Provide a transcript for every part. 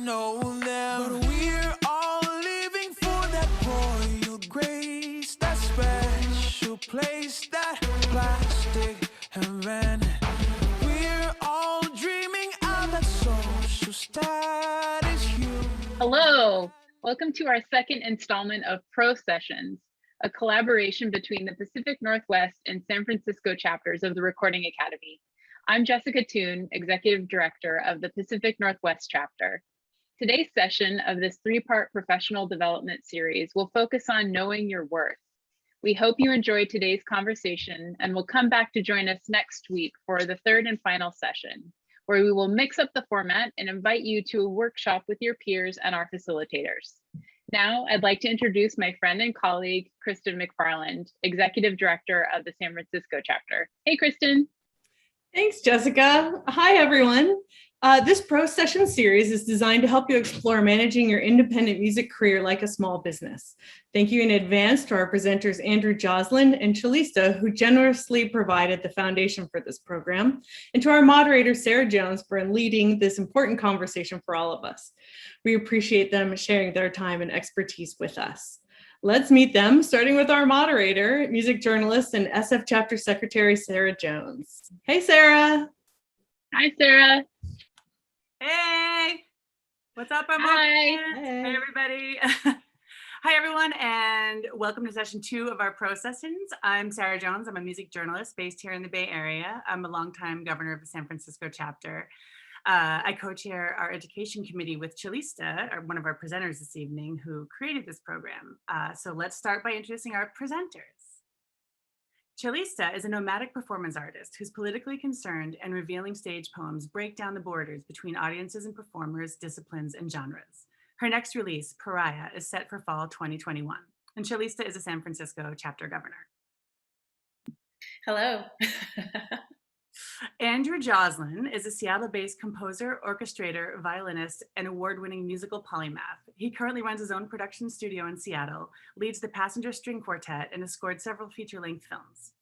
know them, but we're all living for that royal grace, that special place, that plastic heaven. We're all dreaming of that social status. Hello, welcome to our second installment of Pro Sessions, a collaboration between the Pacific Northwest and San Francisco chapters of the Recording Academy. I'm Jessica Toon, Executive Director of the Pacific Northwest chapter. Today's session of this three-part professional development series will focus on knowing your worth. We hope you enjoyed today's conversation and will come back to join us next week for the third and final session, where we will mix up the format and invite you to a workshop with your peers and our facilitators. Now, I'd like to introduce my friend and colleague, Kristen McFarland, Executive Director of the San Francisco chapter. Hey, Kristen. Thanks, Jessica. Hi, everyone. This Pro Session series is designed to help you explore managing your independent music career like a small business. Thank you in advance to our presenters, Andrew Joslyn and Chalista, who generously provided the foundation for this program, and to our moderator, Sarah Jones, for leading this important conversation for all of us. We appreciate them sharing their time and expertise with us. Let's meet them, starting with our moderator, music journalist and SF Chapter Secretary, Sarah Jones. Hey, Sarah. Hi, Sarah. Hey, what's up? Hi. Hey, everybody. Hi, everyone, and welcome to session 2 of our Pro Sessions. I'm Sarah Jones. I'm a music journalist based here in the Bay Area. I'm a longtime governor of the San Francisco chapter. I co-chair our education committee with Chalista, one of our presenters this evening, who created this program. So let's start by introducing our presenters. Chalista is a nomadic performance artist whose politically concerned and revealing stage poems break down the borders between audiences and performers, disciplines, and genres. Her next release, Pariah, is set for fall 2021. And Chalista is a San Francisco chapter governor. Hello. Andrew Joslyn is a Seattle-based composer, orchestrator, violinist, and award-winning musical polymath. He currently runs his own production studio in Seattle, leads the Passenger String Quartet, and has scored several feature-length films.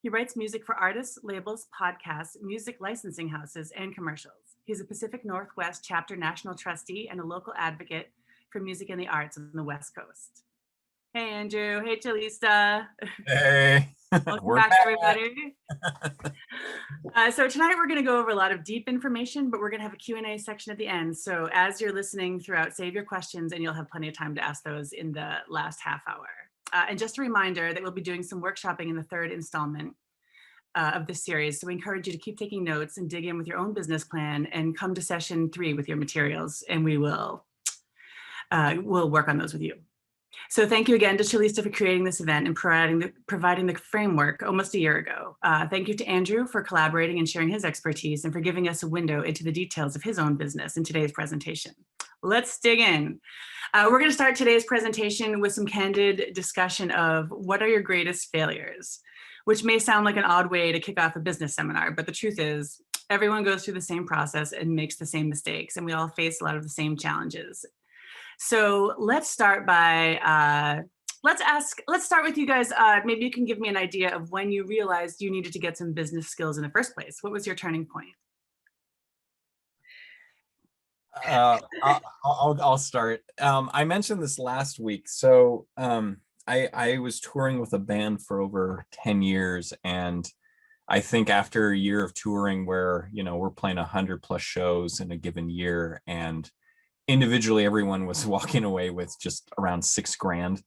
He writes music for artists, labels, podcasts, music licensing houses, and commercials. He's a Pacific Northwest chapter national trustee and a local advocate for music and the arts on the West Coast. Hey, Andrew. Hey, Chalista. Hey. Welcome back, everybody. So tonight we're going to go over a lot of deep information, but we're going to have a Q&A section at the end. So as you're listening throughout, save your questions and you'll have plenty of time to ask those in the last half hour. And just a reminder that we'll be doing some workshopping in the third installment of this series. So we encourage you to keep taking notes and dig in with your own business plan and come to session 3 with your materials, and we will we'll work on those with you. So thank you again to Chalista for creating this event and providing the framework almost a year ago. Thank you to Andrew for collaborating and sharing his expertise and for giving us a window into the details of his own business in today's presentation. Let's dig in. We're going to start today's presentation with some candid discussion of what are your greatest failures, which may sound like an odd way to kick off a business seminar, but the truth is everyone goes through the same process and makes the same mistakes, and we all face a lot of the same challenges. So let's start by, let's start with you guys. Maybe you can give me an idea of when you realized you needed to get some business skills in the first place. What was your turning point? I'll start. I mentioned this last week. So I was touring with a band for over 10 years. And I think after a year of touring where, you know, we're playing 100+ shows in a given year, and individually everyone was walking away with just around $6,000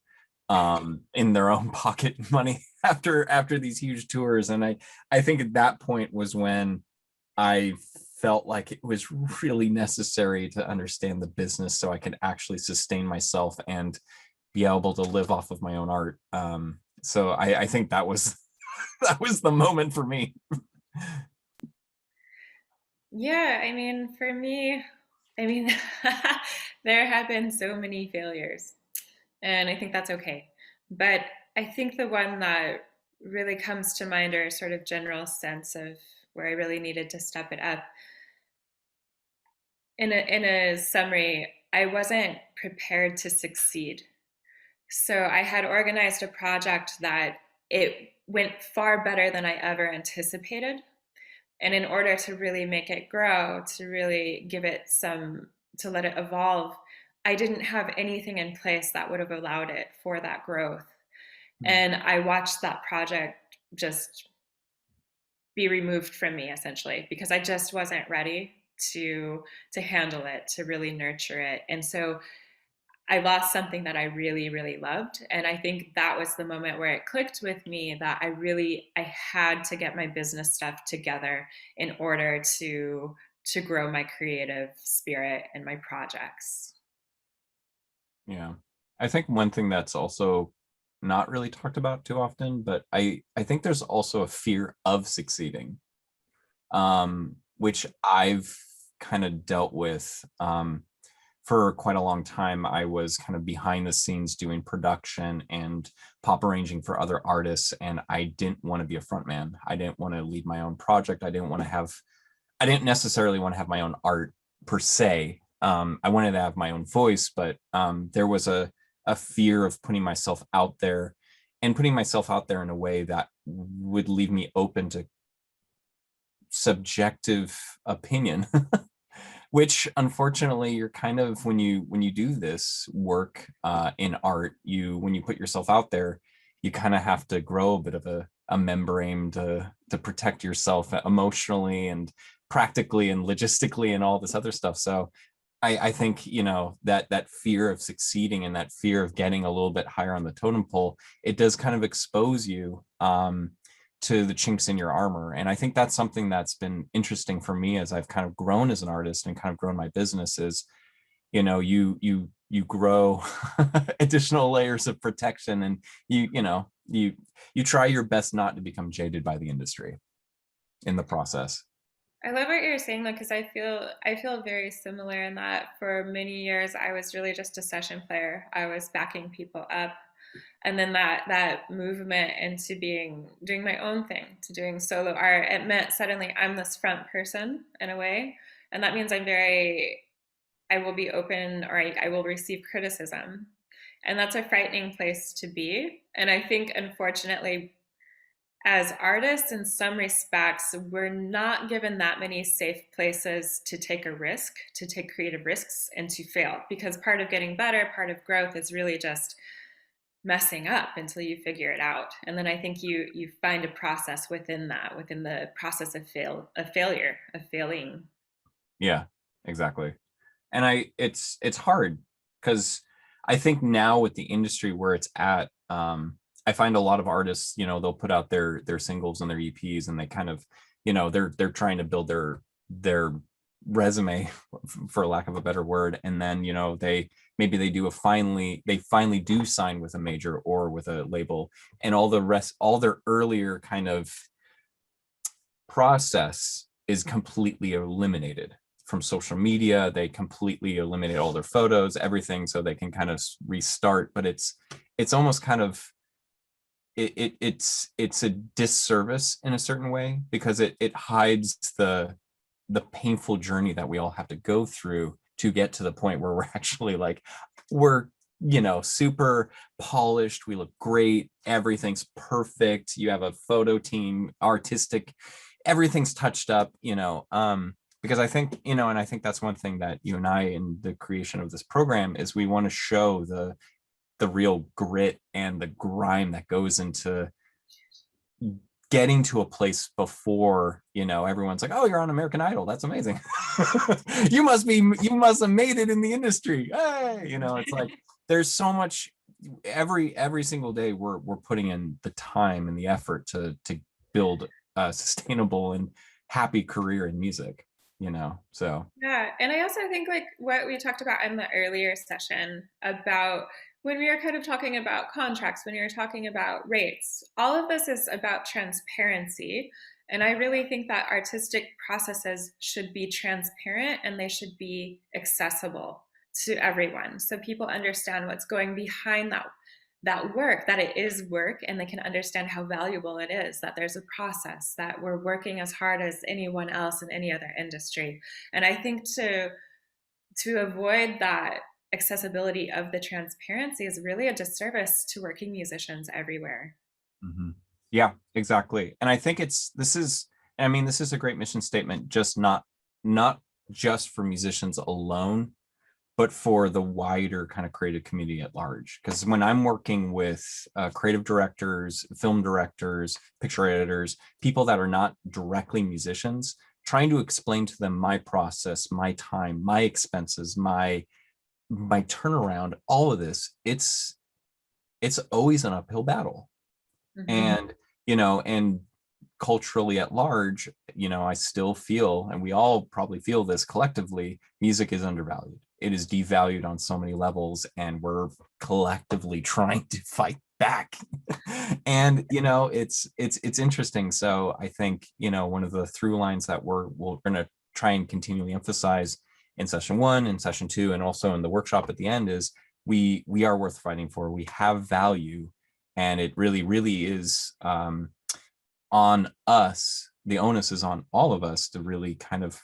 in their own pocket money after these huge tours. And I think at that point was when I felt like it was really necessary to understand the business so I could actually sustain myself and be able to live off of my own art. So I think that was that was the moment for me. Yeah, I mean, for me, there have been so many failures, and I think that's okay. But I think the one that really comes to mind, or sort of general sense of where I really needed to step it up, in a summary, I wasn't prepared to succeed. So I had organized a project that it went far better than I ever anticipated. And in order to really make it grow, to really give it some let it evolve, I didn't have anything in place that would have allowed it for that growth. And I watched that project just be removed from me, essentially, because I just wasn't ready to handle it, to really nurture it. And so I lost something that I really, really loved. And I think that was the moment where it clicked with me that I had to get my business stuff together in order to grow my creative spirit and my projects. Yeah. I think one thing that's also not really talked about too often, but I think there's also a fear of succeeding, which I've kind of dealt with. For quite a long time, I was kind of behind the scenes doing production and pop arranging for other artists, and I didn't want to be a frontman. I didn't want to lead my own project. I didn't necessarily want to have my own art per se. I wanted to have my own voice, but there was a fear of putting myself out there, and putting myself out there in a way that would leave me open to subjective opinion. Which unfortunately, you're kind of, when you do this work in art, when you put yourself out there, you kind of have to grow a bit of a membrane to protect yourself emotionally and practically and logistically and all this other stuff. So I think, that fear of succeeding and that fear of getting a little bit higher on the totem pole, it does kind of expose you to the chinks in your armor. And I think that's something that's been interesting for me as I've kind of grown as an artist and kind of grown my business is, you grow additional layers of protection, and you try your best not to become jaded by the industry in the process. I love what you're saying though, because I feel very similar in that for many years I was really just a session player. I was backing people up. And then that movement into doing my own thing, to doing solo art, it meant suddenly I'm this front person in a way. And that means I will be open, or I will receive criticism. And that's a frightening place to be. And I think, unfortunately, as artists, in some respects, we're not given that many safe places to take a risk, to take creative risks and to fail. Because part of getting better, part of growth is really just messing up until you figure it out. And then I think you find a process within the process of failing. Yeah, exactly. And it's hard because I think now with the industry where it's at, I find a lot of artists, they'll put out their singles and their EPs, and they kind of, they're trying to build their resume, for lack of a better word, and then they finally do sign with a major or with a label, and all their earlier kind of process is completely eliminated from social media. They completely eliminate all their photos, everything, so they can kind of restart. But it's almost kind of it's a disservice in a certain way, because it hides the painful journey that we all have to go through to get to the point where we're actually we're super polished, we look great, everything's perfect, you have a photo team, artistic, everything's touched up, because I think, and I think that's one thing that you and I, in the creation of this program, is we want to show the real grit and the grime that goes into getting to a place before, everyone's like, oh, you're on American Idol, that's amazing. you must have made it in the industry. Hey, it's like, there's so much, every single day we're putting in the time and the effort to build a sustainable and happy career in music, so. Yeah, and I also think what we talked about in the earlier session about when we are kind of talking about contracts, when you're talking about rates, all of this is about transparency. And I really think that artistic processes should be transparent, and they should be accessible to everyone, so people understand what's going behind that work, that it is work, and they can understand how valuable it is, that there's a process, that we're working as hard as anyone else in any other industry. And I think to avoid that accessibility of the transparency is really a disservice to working musicians everywhere. Mm-hmm. Yeah, exactly. And I think this is a great mission statement, just not just for musicians alone, but for the wider kind of creative community at large. Because when I'm working with creative directors, film directors, picture editors, people that are not directly musicians, trying to explain to them my process, my time, my expenses, my turnaround, all of this, it's always an uphill battle. Mhm. And, you know, and culturally at large, you know, I still feel, and we all probably feel this collectively, music is undervalued. It is devalued on so many levels, and we're collectively trying to fight back. And, you know, it's interesting. So I think, you know, one of the through lines that we're going to try and continually emphasize in session 1 and session 2, and also in the workshop at the end, is we are worth fighting for. We have value, and it really is on us. The onus is on all of us to really kind of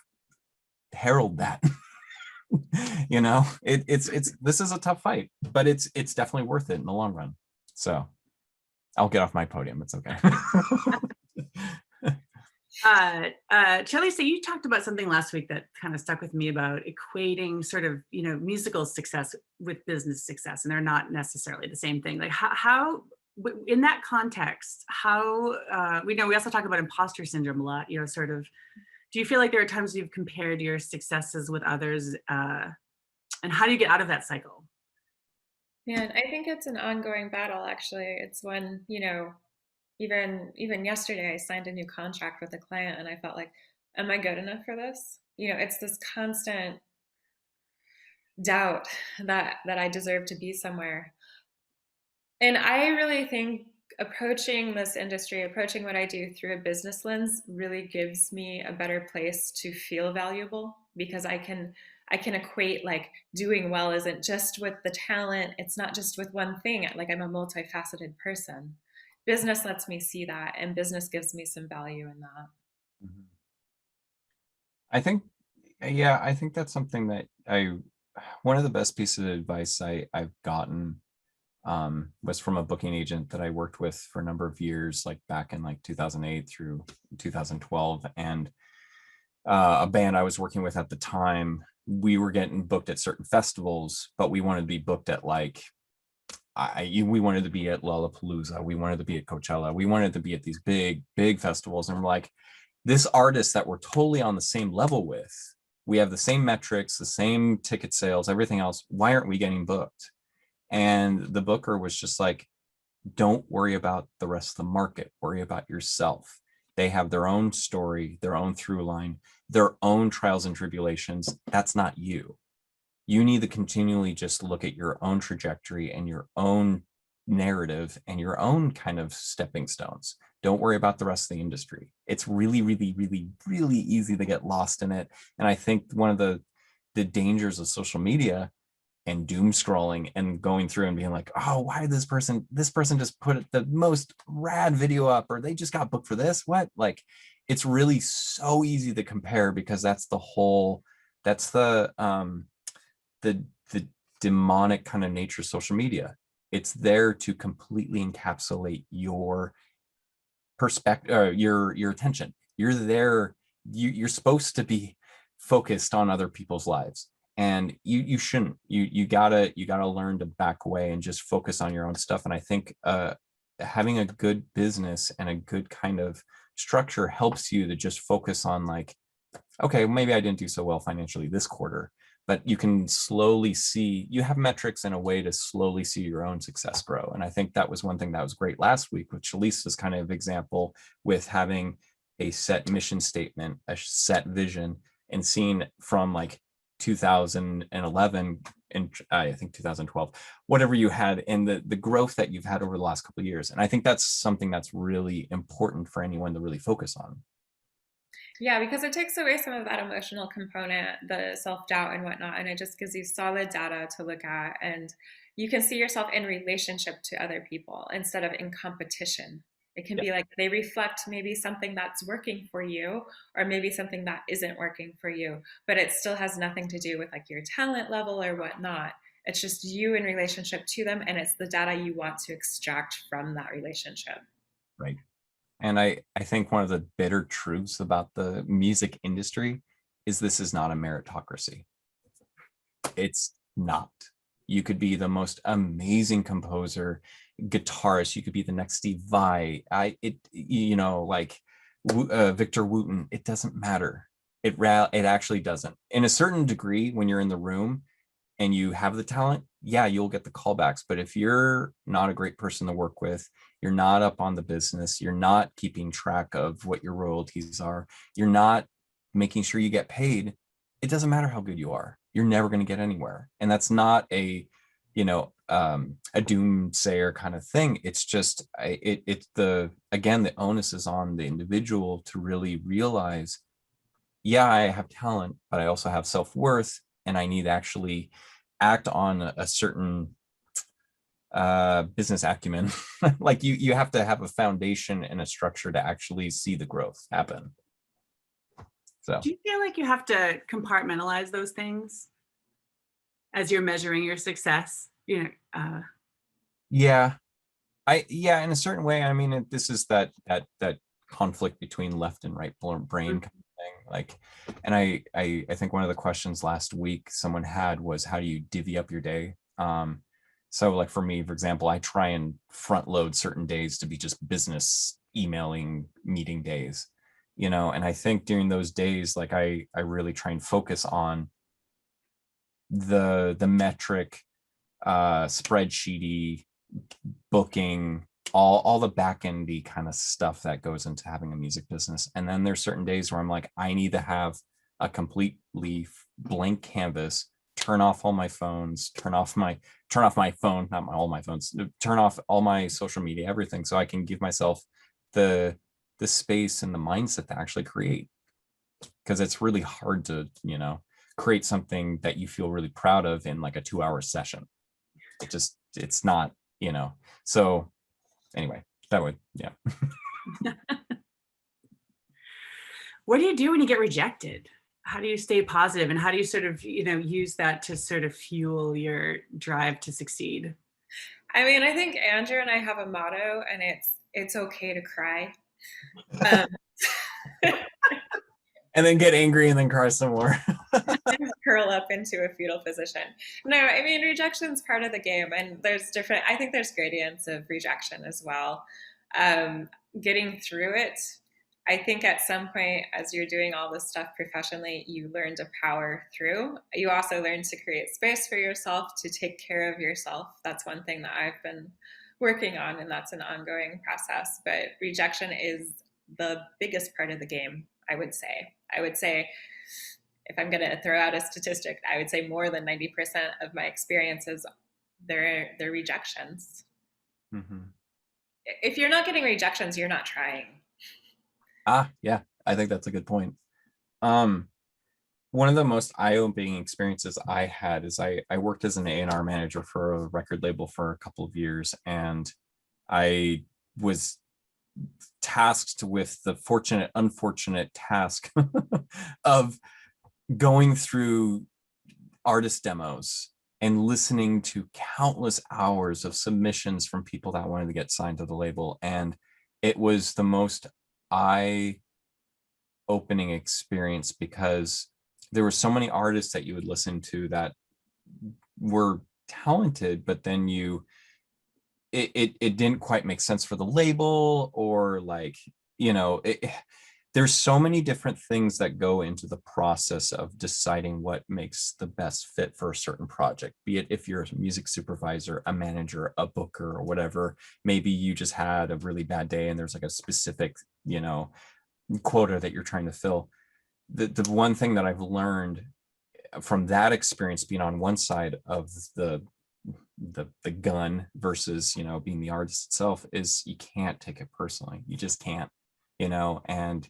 herald that. You know, it's this is a tough fight, but it's definitely worth it in the long run. So I'll get off my podium. It's okay. Chalista, you talked about something last week that kind of stuck with me about equating sort of, you know, musical success with business success, and they're not necessarily the same thing. Like how in that context, how we know we also talk about imposter syndrome a lot, you know, sort of, do you feel like there are times you've compared your successes with others, and how do you get out of that cycle? And I think it's an ongoing battle, actually. It's when, you know, even yesterday I signed a new contract with a client and I felt like, am I good enough for this? You know, it's this constant doubt that I deserve to be somewhere. And I really think approaching this industry, approaching what I do through a business lens really gives me a better place to feel valuable, because I can equate like doing well isn't just with the talent. It's not just with one thing. Like I'm a multifaceted person. Business lets me see that, and business gives me some value in that. I think, yeah, I think that's something that one of the best pieces of advice I've gotten was from a booking agent that I worked with for a number of years, like back in like 2008 through 2012. And a band I was working with at the time, we were getting booked at certain festivals, but we wanted to be booked at like, we wanted to be at Lollapalooza, we wanted to be at Coachella, we wanted to be at these big festivals. And we're like, this artist that we're totally on the same level with, we have the same metrics, the same ticket sales, everything else, why aren't we getting booked? And the booker was just like, don't worry about the rest of the market, worry about yourself. They have their own story, their own through line, their own trials and tribulations. That's not you. You need to continually just look at your own trajectory and your own narrative and your own kind of stepping stones. Don't worry about the rest of the industry. It's really easy to get lost in it. And I think one of the dangers of social media and doom scrolling and going through and being like, oh, why did this person just put the most rad video up, or they just got booked for this, what? Like, it's really so easy to compare, because that's the demonic kind of nature of social media. It's there to completely encapsulate your perspective, your attention. You're there, you're supposed to be focused on other people's lives, and you shouldn't. You gotta learn to back away and just focus on your own stuff. And I think having a good business and a good kind of structure helps you to just focus on like, okay, maybe I didn't do so well financially this quarter, but you can slowly see, you have metrics and a way to slowly see your own success grow. And I think that was one thing that was great last week with Chalista's kind of example, with having a set mission statement, a set vision, and seeing from like 2011 and I think 2012, whatever you had, and the growth that you've had over the last couple of years. And I think that's something that's really important for anyone to really focus on. Yeah, because it takes away some of that emotional component, the self-doubt and whatnot, and it just gives you solid data to look at, and you can see yourself in relationship to other people instead of in competition. It can be like they reflect maybe something that's working for you, or maybe something that isn't working for you, but it still has nothing to do with like your talent level or whatnot. It's just you in relationship to them, and it's the data you want to extract from that relationship. Right. And I think one of the bitter truths about the music industry is this is not a meritocracy. It's not. You could be the most amazing composer, guitarist. You could be the next Steve Vai. Victor Wooten. It doesn't matter. It actually doesn't. In a certain degree, when you're in the room and you have the talent, yeah, you'll get the callbacks. But if you're not a great person to work with, you're not up on the business, you're not keeping track of what your royalties are, you're not making sure you get paid, it doesn't matter how good you are. You're never going to get anywhere. And that's not a doomsayer kind of thing. It's just, the onus is on the individual to really realize, yeah, I have talent, but I also have self-worth, and I need to actually act on a certain business acumen. Like you have to have a foundation and a structure to actually see the growth happen. So do you feel like you have to compartmentalize those things as you're measuring your success? yeah, in a certain way. I mean, this is that conflict between left and right brain kind of thing. Like, and I think one of the questions last week someone had was, how do you divvy up your day? So like for me, for example, I try and front load certain days to be just business emailing meeting days, and I think during those days, like I really try and focus on the metric, spreadsheety, booking, all the back-endy kind of stuff that goes into having a music business. And then there's certain days where I'm like, I need to have a completely blank canvas, turn off all my phones, turn off my phone, not all my phones, turn off all my social media, everything, so I can give myself the space and the mindset to actually create. Because it's really hard to, create something that you feel really proud of in like a 2-hour session. It's not, so anyway, that would, yeah. What do you do when you get rejected? How do you stay positive, and how do you sort of, use that to sort of fuel your drive to succeed? I mean, I think Andrew and I have a motto, and it's okay to cry. And then get angry and then cry some more. Curl up into a fetal position. No, I mean, rejection is part of the game, and I think there's gradients of rejection as well. Getting through it, I think at some point, as you're doing all this stuff professionally, you learn to power through. You also learn to create space for yourself, to take care of yourself. That's one thing that I've been working on, and that's an ongoing process. But rejection is the biggest part of the game, I would say. If I'm going to throw out a statistic, I would say more than 90% of my experiences, they're rejections. Mm-hmm. If you're not getting rejections, you're not trying. Yeah, I think that's a good point. One of the most eye-opening experiences I had is I worked as an A&R manager for a record label for a couple of years, and I was tasked with the unfortunate task of going through artist demos and listening to countless hours of submissions from people that wanted to get signed to the label. And it was the most eye-opening experience, because there were so many artists that you would listen to that were talented, but then it didn't quite make sense for the label, or like, there's so many different things that go into the process of deciding what makes the best fit for a certain project, be it if you're a music supervisor, a manager, a booker, or whatever. Maybe you just had a really bad day and there's like a specific, quota that you're trying to fill. The one thing that I've learned from that experience, being on one side of the gun versus, being the artist itself, is you can't take it personally. You just can't, and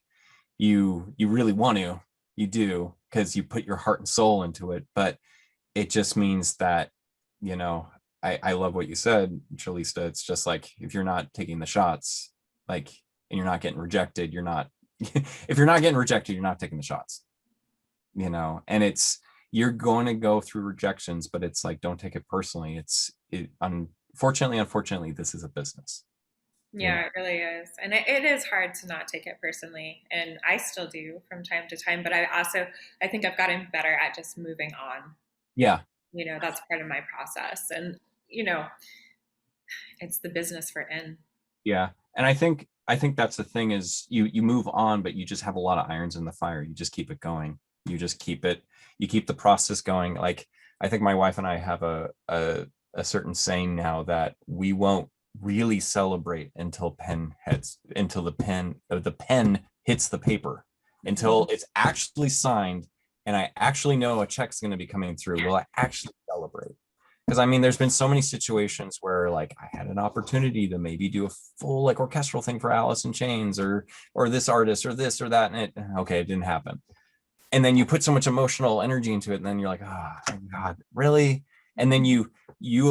you really want to, you do, because you put your heart and soul into it. But it just means that, I love what you said, Chalista. It's just like, if you're not taking the shots, like, and you're not getting rejected, you're not if you're not getting rejected, you're not taking the shots, and you're going to go through rejections, but it's like, don't take it personally. Unfortunately, this is a business. Yeah, it really is. And it is hard to not take it personally. And I still do from time to time, but I think I've gotten better at just moving on. Yeah. you know, that's part of my process. And, you know, it's the business we're in. Yeah. And I think that's the thing is you move on, but you just have a lot of irons in the fire. You just keep it going. You just keep the process going. Like, I think my wife and I have a certain saying now that we won't really celebrate until the pen hits the paper, until it's actually signed and I actually know a check's going to be coming through. Will I actually celebrate? Because I mean, there's been so many situations where like I had an opportunity to maybe do a full like orchestral thing for Alice in Chains or this artist or this or that, and it didn't happen. And then you put so much emotional energy into it, and then you're like, oh my God, really? And then you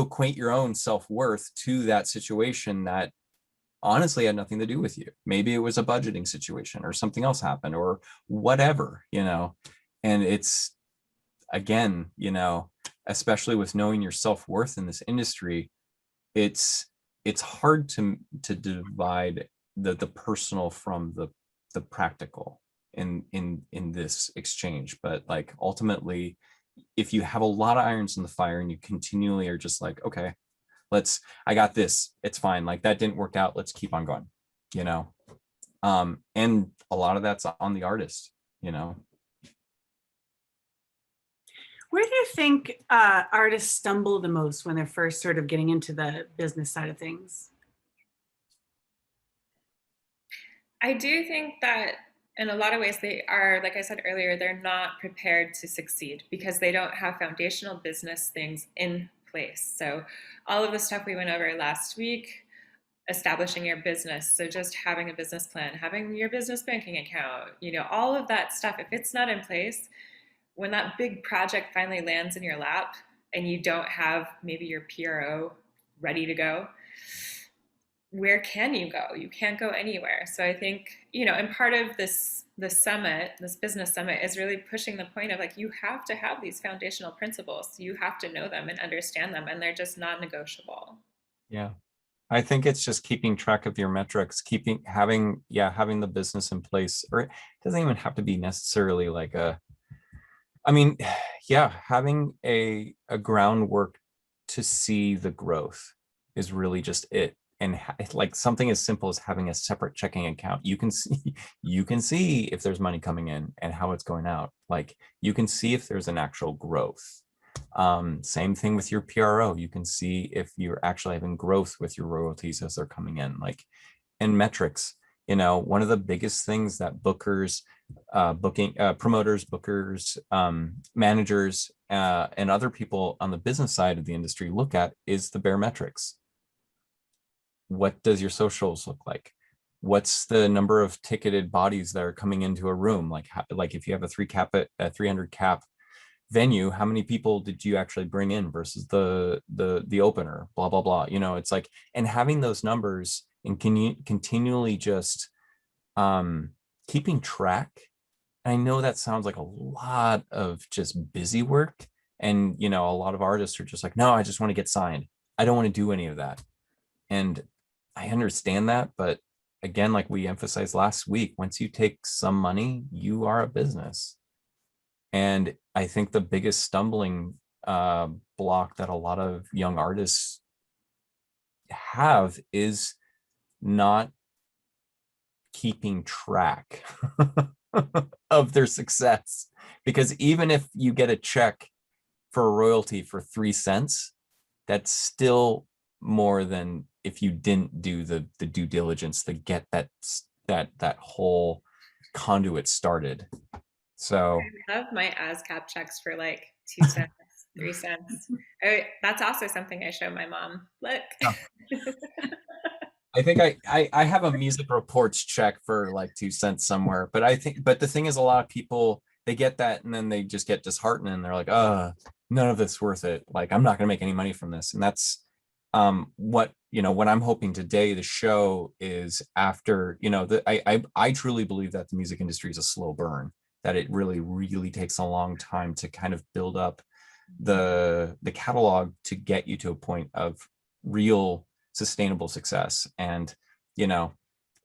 equate your own self-worth to that situation that honestly had nothing to do with you. Maybe it was a budgeting situation or something else happened or whatever, you know. And it's, again, you know, especially with knowing your self-worth in this industry, it's hard to divide the personal from the practical in this exchange. But like ultimately, if you have a lot of irons in the fire and you continually are just like, okay, I got this, it's fine, like that didn't work out, let's keep on going, you know. And a lot of that's on the artist, you know. Where do you think artists stumble the most when they're first sort of getting into the business side of things? I do think that in a lot of ways they are, like I said earlier, they're not prepared to succeed because they don't have foundational business things in place. So all of the stuff we went over last week, establishing your business, so just having a business plan, having your business banking account, you know, all of that stuff, if it's not in place, when that big project finally lands in your lap and you don't have maybe your PRO ready to go, where can you go? You can't go anywhere. So I think, you know, and part of this summit, this business summit, is really pushing the point of like, you have to have these foundational principles. You have to know them and understand them, and they're just non-negotiable. Yeah. I think it's just keeping track of your metrics, having the business in place, or it doesn't even have to be necessarily like having a groundwork to see the growth is really just it. And like something as simple as having a separate checking account, you can see if there's money coming in and how it's going out. Like you can see if there's an actual growth. Same thing with your PRO. You can see if you're actually having growth with your royalties as they're coming in, like, and metrics. You know, one of the biggest things that bookers, promoters, bookers, managers, and other people on the business side of the industry look at is the bare metrics. What does your socials look like? What's the number of ticketed bodies that are coming into a room? Like if you have a 300 cap venue, how many people did you actually bring in versus the opener, blah, blah, blah. You know, it's like, and having those numbers and continually just keeping track. I know that sounds like a lot of just busy work. And, you know, a lot of artists are just like, no, I just want to get signed. I don't want to do any of that. And I understand that. But again, like we emphasized last week, once you take some money, you are a business. And I think the biggest stumbling block that a lot of young artists have is not keeping track of their success. Because even if you get a check for a royalty for 3 cents, that's still more than if you didn't do the due diligence to get that whole conduit started. So I love my ASCAP checks for like 2 cents, 3 cents. That's also something I show my mom. Look. Oh. I think I have a music reports check for like 2 cents somewhere, but the thing is, a lot of people, they get that and then they just get disheartened and they're like, none of it's worth it. Like, I'm not going to make any money from this. And that's what I'm hoping today to show is after, I truly believe that the music industry is a slow burn, that it really, really takes a long time to kind of build up the catalog to get you to a point of real sustainable success. And,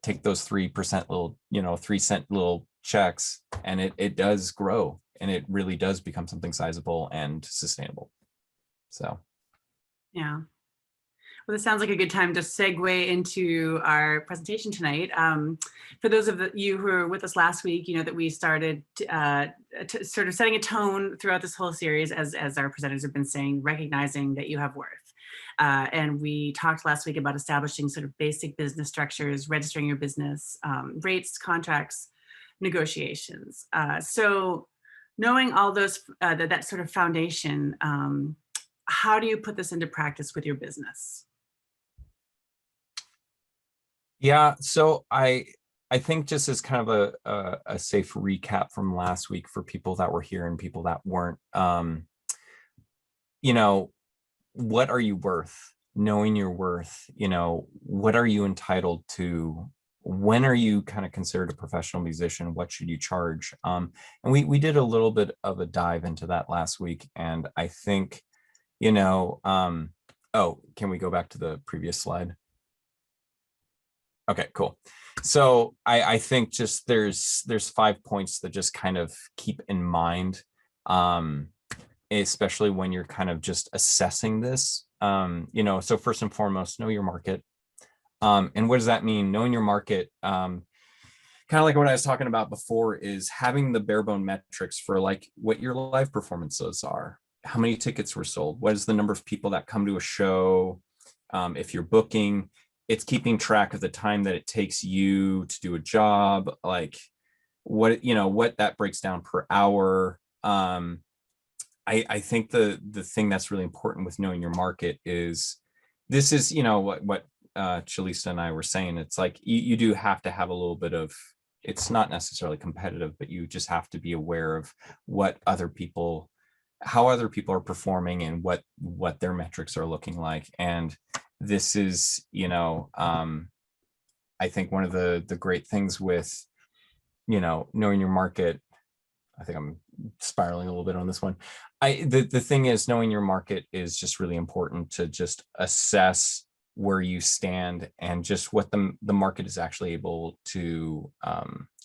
take those 3% little, 3 cent little checks, and it does grow, and it really does become something sizable and sustainable. So Yeah. Well, this sounds like a good time to segue into our presentation tonight. For those of you who were with us last week, you know that we started sort of setting a tone throughout this whole series, as our presenters have been saying, recognizing that you have worth. And we talked last week about establishing sort of basic business structures, registering your business, rates, contracts, negotiations. So knowing all those, that sort of foundation, how do you put this into practice with your business? yeah, so I think just as kind of a safe recap from last week for people that were here and people that weren't, you know, what are you worth? Knowing your worth, you know, what are you entitled to? When are you kind of considered a professional musician? What should you charge? And we did a little bit of a dive into that last week. And I think, you know, oh, can we go back to the previous slide? Okay, cool. So I think just there's 5 points that just kind of keep in mind, especially when you're kind of just assessing this. You know, so first and foremost, know your market. And what does that mean? Knowing your market, kind of like what I was talking about before, is having the bare bone metrics for like what your live performances are, how many tickets were sold, what is the number of people that come to a show, if you're booking. It's keeping track of the time that it takes you to do a job, like what, you know, what that breaks down per hour. I think the thing that's really important with knowing your market is, this is, you know, what Chalista and I were saying, it's like you do have to have a little bit of, it's not necessarily competitive, but you just have to be aware of what other people, how other people are performing and what their metrics are looking like. And this is, you know, I think one of the great things with, you know, knowing your market, I think I'm spiraling a little bit on this one. The thing is, knowing your market is just really important to just assess where you stand and just what the market is actually able to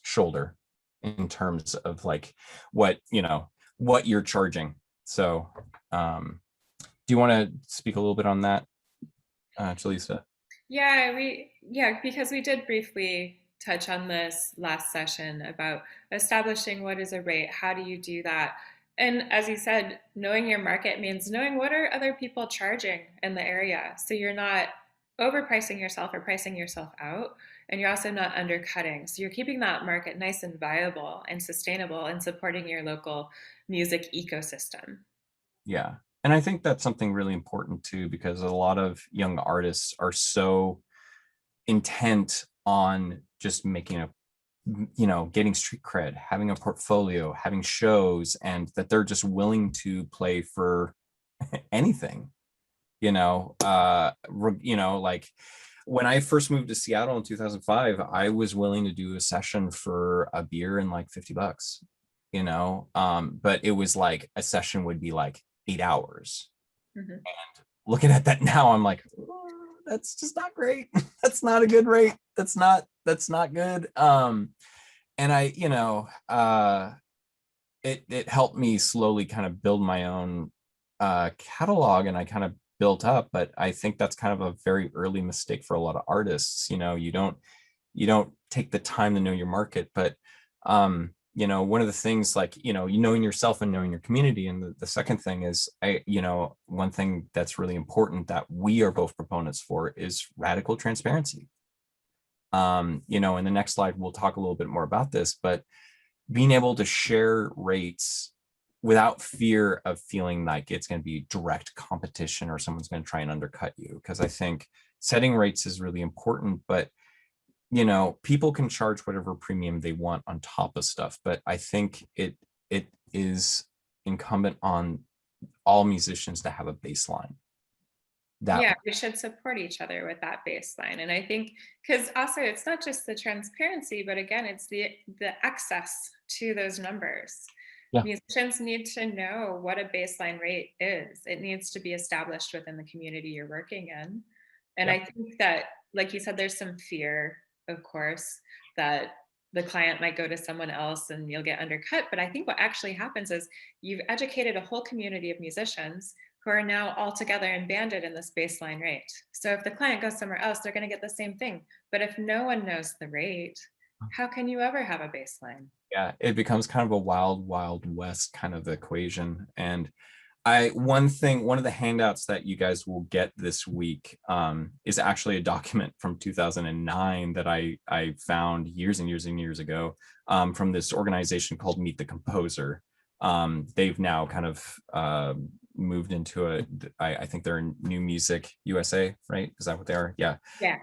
shoulder in terms of like what, you know, what you're charging. So do you want to speak a little bit on that, Chalista? Yeah, because we did briefly touch on this last session about establishing what is a rate, how do you do that? And as you said, knowing your market means knowing what are other people charging in the area. So you're not overpricing yourself or pricing yourself out, and you're also not undercutting. So you're keeping that market nice and viable and sustainable and supporting your local music ecosystem. Yeah. And I think that's something really important too, because a lot of young artists are so intent on just making a, you know, getting street cred, having a portfolio, having shows, and that they're just willing to play for anything, you know, like when I first moved to Seattle in 2005, I was willing to do a session for a beer and like $50, you know, but it was like a session would be like 8 hours. Mm-hmm. And looking at that now, I'm like, oh, that's just not great. That's not a good rate. That's not good. And I, you know, it helped me slowly kind of build my own catalog, and I kind of built up. But I think that's kind of a very early mistake for a lot of artists. You know, you don't take the time to know your market. But you know, one of the things, like, you know, knowing yourself and knowing your community. And the second thing is, you know, one thing that's really important that we are both proponents for is radical transparency. You know, in the next slide, we'll talk a little bit more about this, but being able to share rates without fear of feeling like it's going to be direct competition or someone's going to try and undercut you. Because I think setting rates is really important, but you know, people can charge whatever premium they want on top of stuff, but I think it is incumbent on all musicians to have a baseline. Yeah, we should support each other with that baseline. And I think, because also it's not just the transparency, but again, it's the access to those numbers. Yeah. Musicians need to know what a baseline rate is. It needs to be established within the community you're working in. And yeah. I think that, like you said, there's some fear, of course, that the client might go to someone else and you'll get undercut. But I think what actually happens is you've educated a whole community of musicians who are now all together and banded in this baseline rate. So if the client goes somewhere else, they're going to get the same thing. But if no one knows the rate, how can you ever have a baseline? Yeah, it becomes kind of a wild, wild west kind of equation. And one of the handouts that you guys will get this week is actually a document from 2009 that I found years and years and years ago from this organization called Meet the Composer. They've now kind of moved into I think they're in New Music USA, right? Is that what they are? Yeah. Yeah.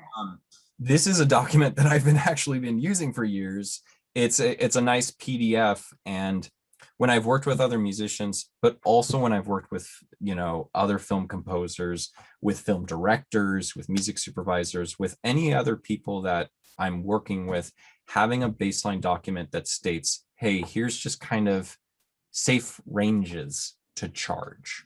This is a document that I've actually been using for years. It's a nice PDF, and when I've worked with other musicians, but also when I've worked with, other film composers, with film directors, with music supervisors, with any other people that I'm working with, having a baseline document that states, hey, here's just kind of safe ranges to charge.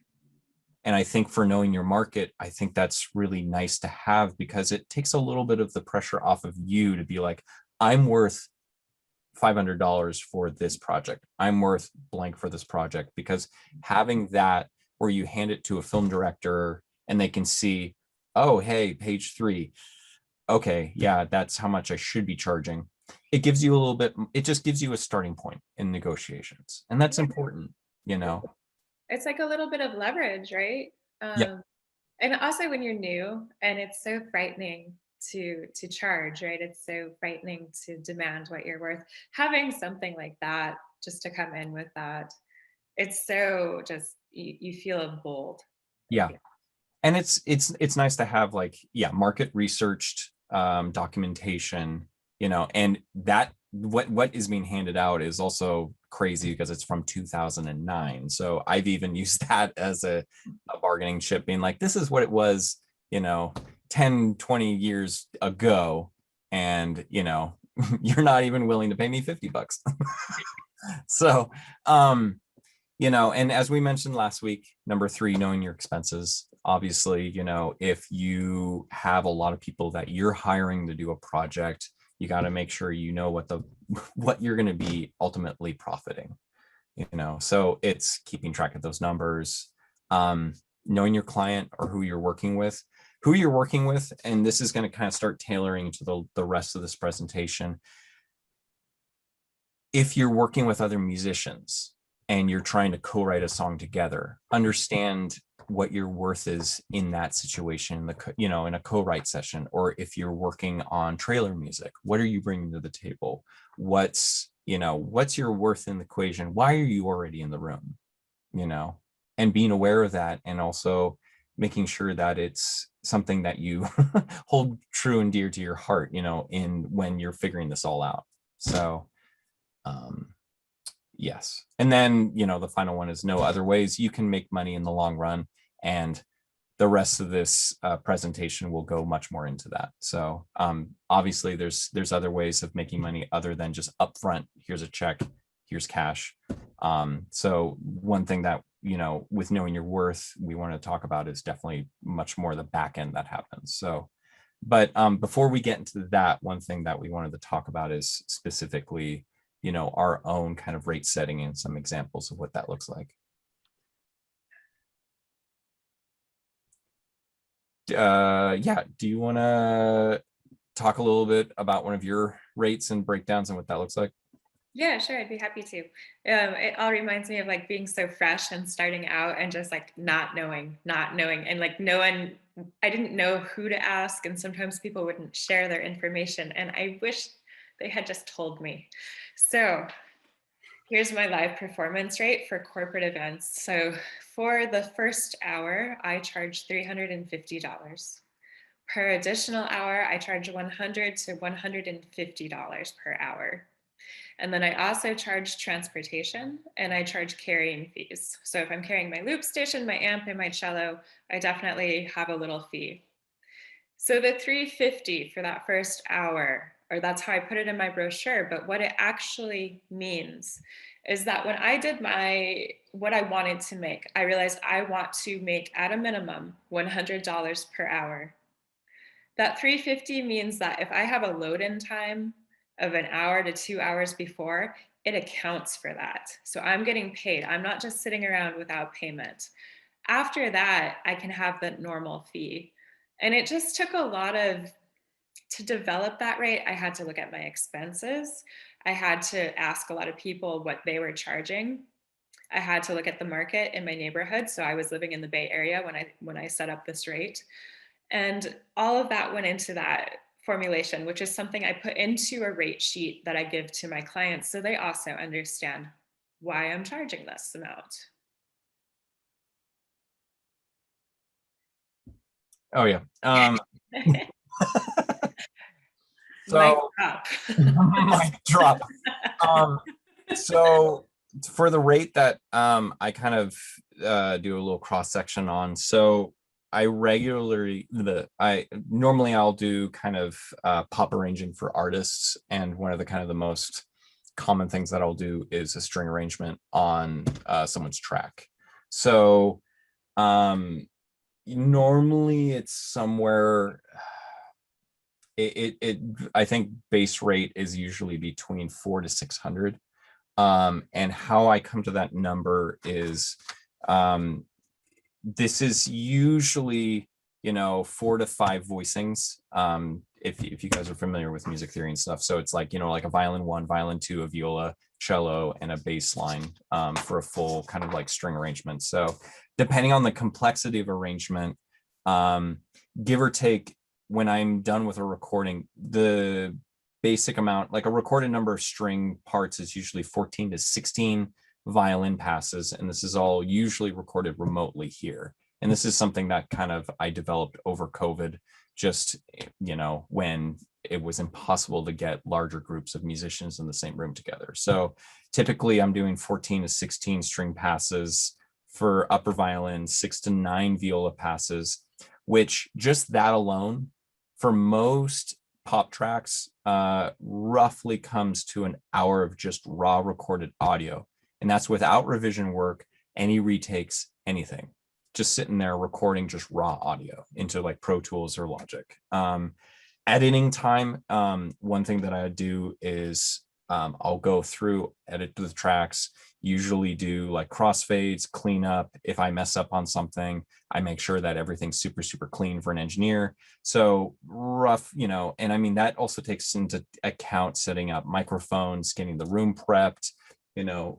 And I think for knowing your market, I think that's really nice to have, because it takes a little bit of the pressure off of you to be like, I'm worth $500 for this project. I'm worth blank for this project, because having that where you hand it to a film director and they can see, oh, hey, page 3. Okay, yeah, that's how much I should be charging. It gives you a little bit, it just gives you a starting point in negotiations. And that's important, It's like a little bit of leverage, right? Yeah. And also when you're new and it's so frightening to charge, right? It's so frightening to demand what you're worth. Having something like that, just to come in with that, it's so just, you feel bold. Yeah. And it's nice to have market researched documentation, and that what is being handed out is also crazy because it's from 2009. So I've even used that as a bargaining chip, being like, this is what it was, 10, 20 years ago. And, you're not even willing to pay me $50. So, and as we mentioned last week, number 3, knowing your expenses. Obviously, if you have a lot of people that you're hiring to do a project, you got to make sure what you're going to be ultimately profiting, so it's keeping track of those numbers, knowing your client or who you're working with. And this is going to kind of start tailoring to the rest of this presentation. If you're working with other musicians and you're trying to co-write a song together, understand what your worth is in that situation, in a co-write session. Or if you're working on trailer music, what are you bringing to the table? What's your worth in the equation? Why are you already in the room? And being aware of that, and also making sure that it's something that you hold true and dear to your heart, when you're figuring this all out. So, yes. And then, the final one is know other ways you can make money in the long run. And the rest of this presentation will go much more into that. So obviously there's other ways of making money other than just upfront. Here's a check, here's cash. So one thing that, with knowing your worth, we want to talk about is definitely much more the back end that happens. So, but before we get into that, one thing that we wanted to talk about is specifically, our own kind of rate setting and some examples of what that looks like. Yeah, do you want to talk a little bit about one of your rates and breakdowns and what that looks like? Yeah, sure, I'd be happy to. It all reminds me of being so fresh and starting out and just not knowing and I didn't know who to ask, and sometimes people wouldn't share their information, and I wish they had just told me. So here's my live performance rate for corporate events. So for the first hour, I charge $350. Per additional hour, I charge $100 to $150 per hour. And then I also charge transportation, and I charge carrying fees. So if I'm carrying my loop station, my amp, and my cello, I definitely have a little fee. So the $350 for that first hour, or that's how I put it in my brochure, but what it actually means is that when I did what I wanted to make, I realized I want to make at a minimum $100 per hour. That $350 means that if I have a load-in time of an hour to 2 hours before, it accounts for that. So I'm getting paid. I'm not just sitting around without payment. After that, I can have the normal fee. And it just took a lot to develop that rate. I had to look at my expenses. I had to ask a lot of people what they were charging. I had to look at the market in my neighborhood. So I was living in the Bay Area when I set up this rate. And all of that went into that formulation, which is something I put into a rate sheet that I give to my clients so they also understand why I'm charging this amount. Oh yeah. Mic So drop. mic drop. So for the rate that I kind of do a little cross section on. So I normally I'll do kind of pop arranging for artists, and one of the kind of the most common things that I'll do is a string arrangement on someone's track. So normally it's somewhere I think base rate is usually between 400 to 600. And how I come to that number is this is usually, 4 to 5 voicings. If you guys are familiar with music theory and stuff. So it's like, like a violin 1, violin 2, a viola, cello, and a bass line for a full kind of like string arrangement. So depending on the complexity of arrangement, give or take, when I'm done with a recording, the basic amount, like a recorded number of string parts is usually 14 to 16 violin passes. And this is all usually recorded remotely here. And this is something that kind of I developed over COVID, just, when it was impossible to get larger groups of musicians in the same room together. So typically I'm doing 14 to 16 string passes for upper violin, 6 to 9 viola passes, which just that alone for most pop tracks roughly comes to an hour of just raw recorded audio. And that's without revision work, any retakes, anything. Just sitting there recording just raw audio into like Pro Tools or Logic. Editing time, one thing that I do is I'll go through, edit the tracks, usually do like crossfades, clean up. If I mess up on something, I make sure that everything's super, super clean for an engineer. So rough, and I mean, that also takes into account setting up microphones, getting the room prepped.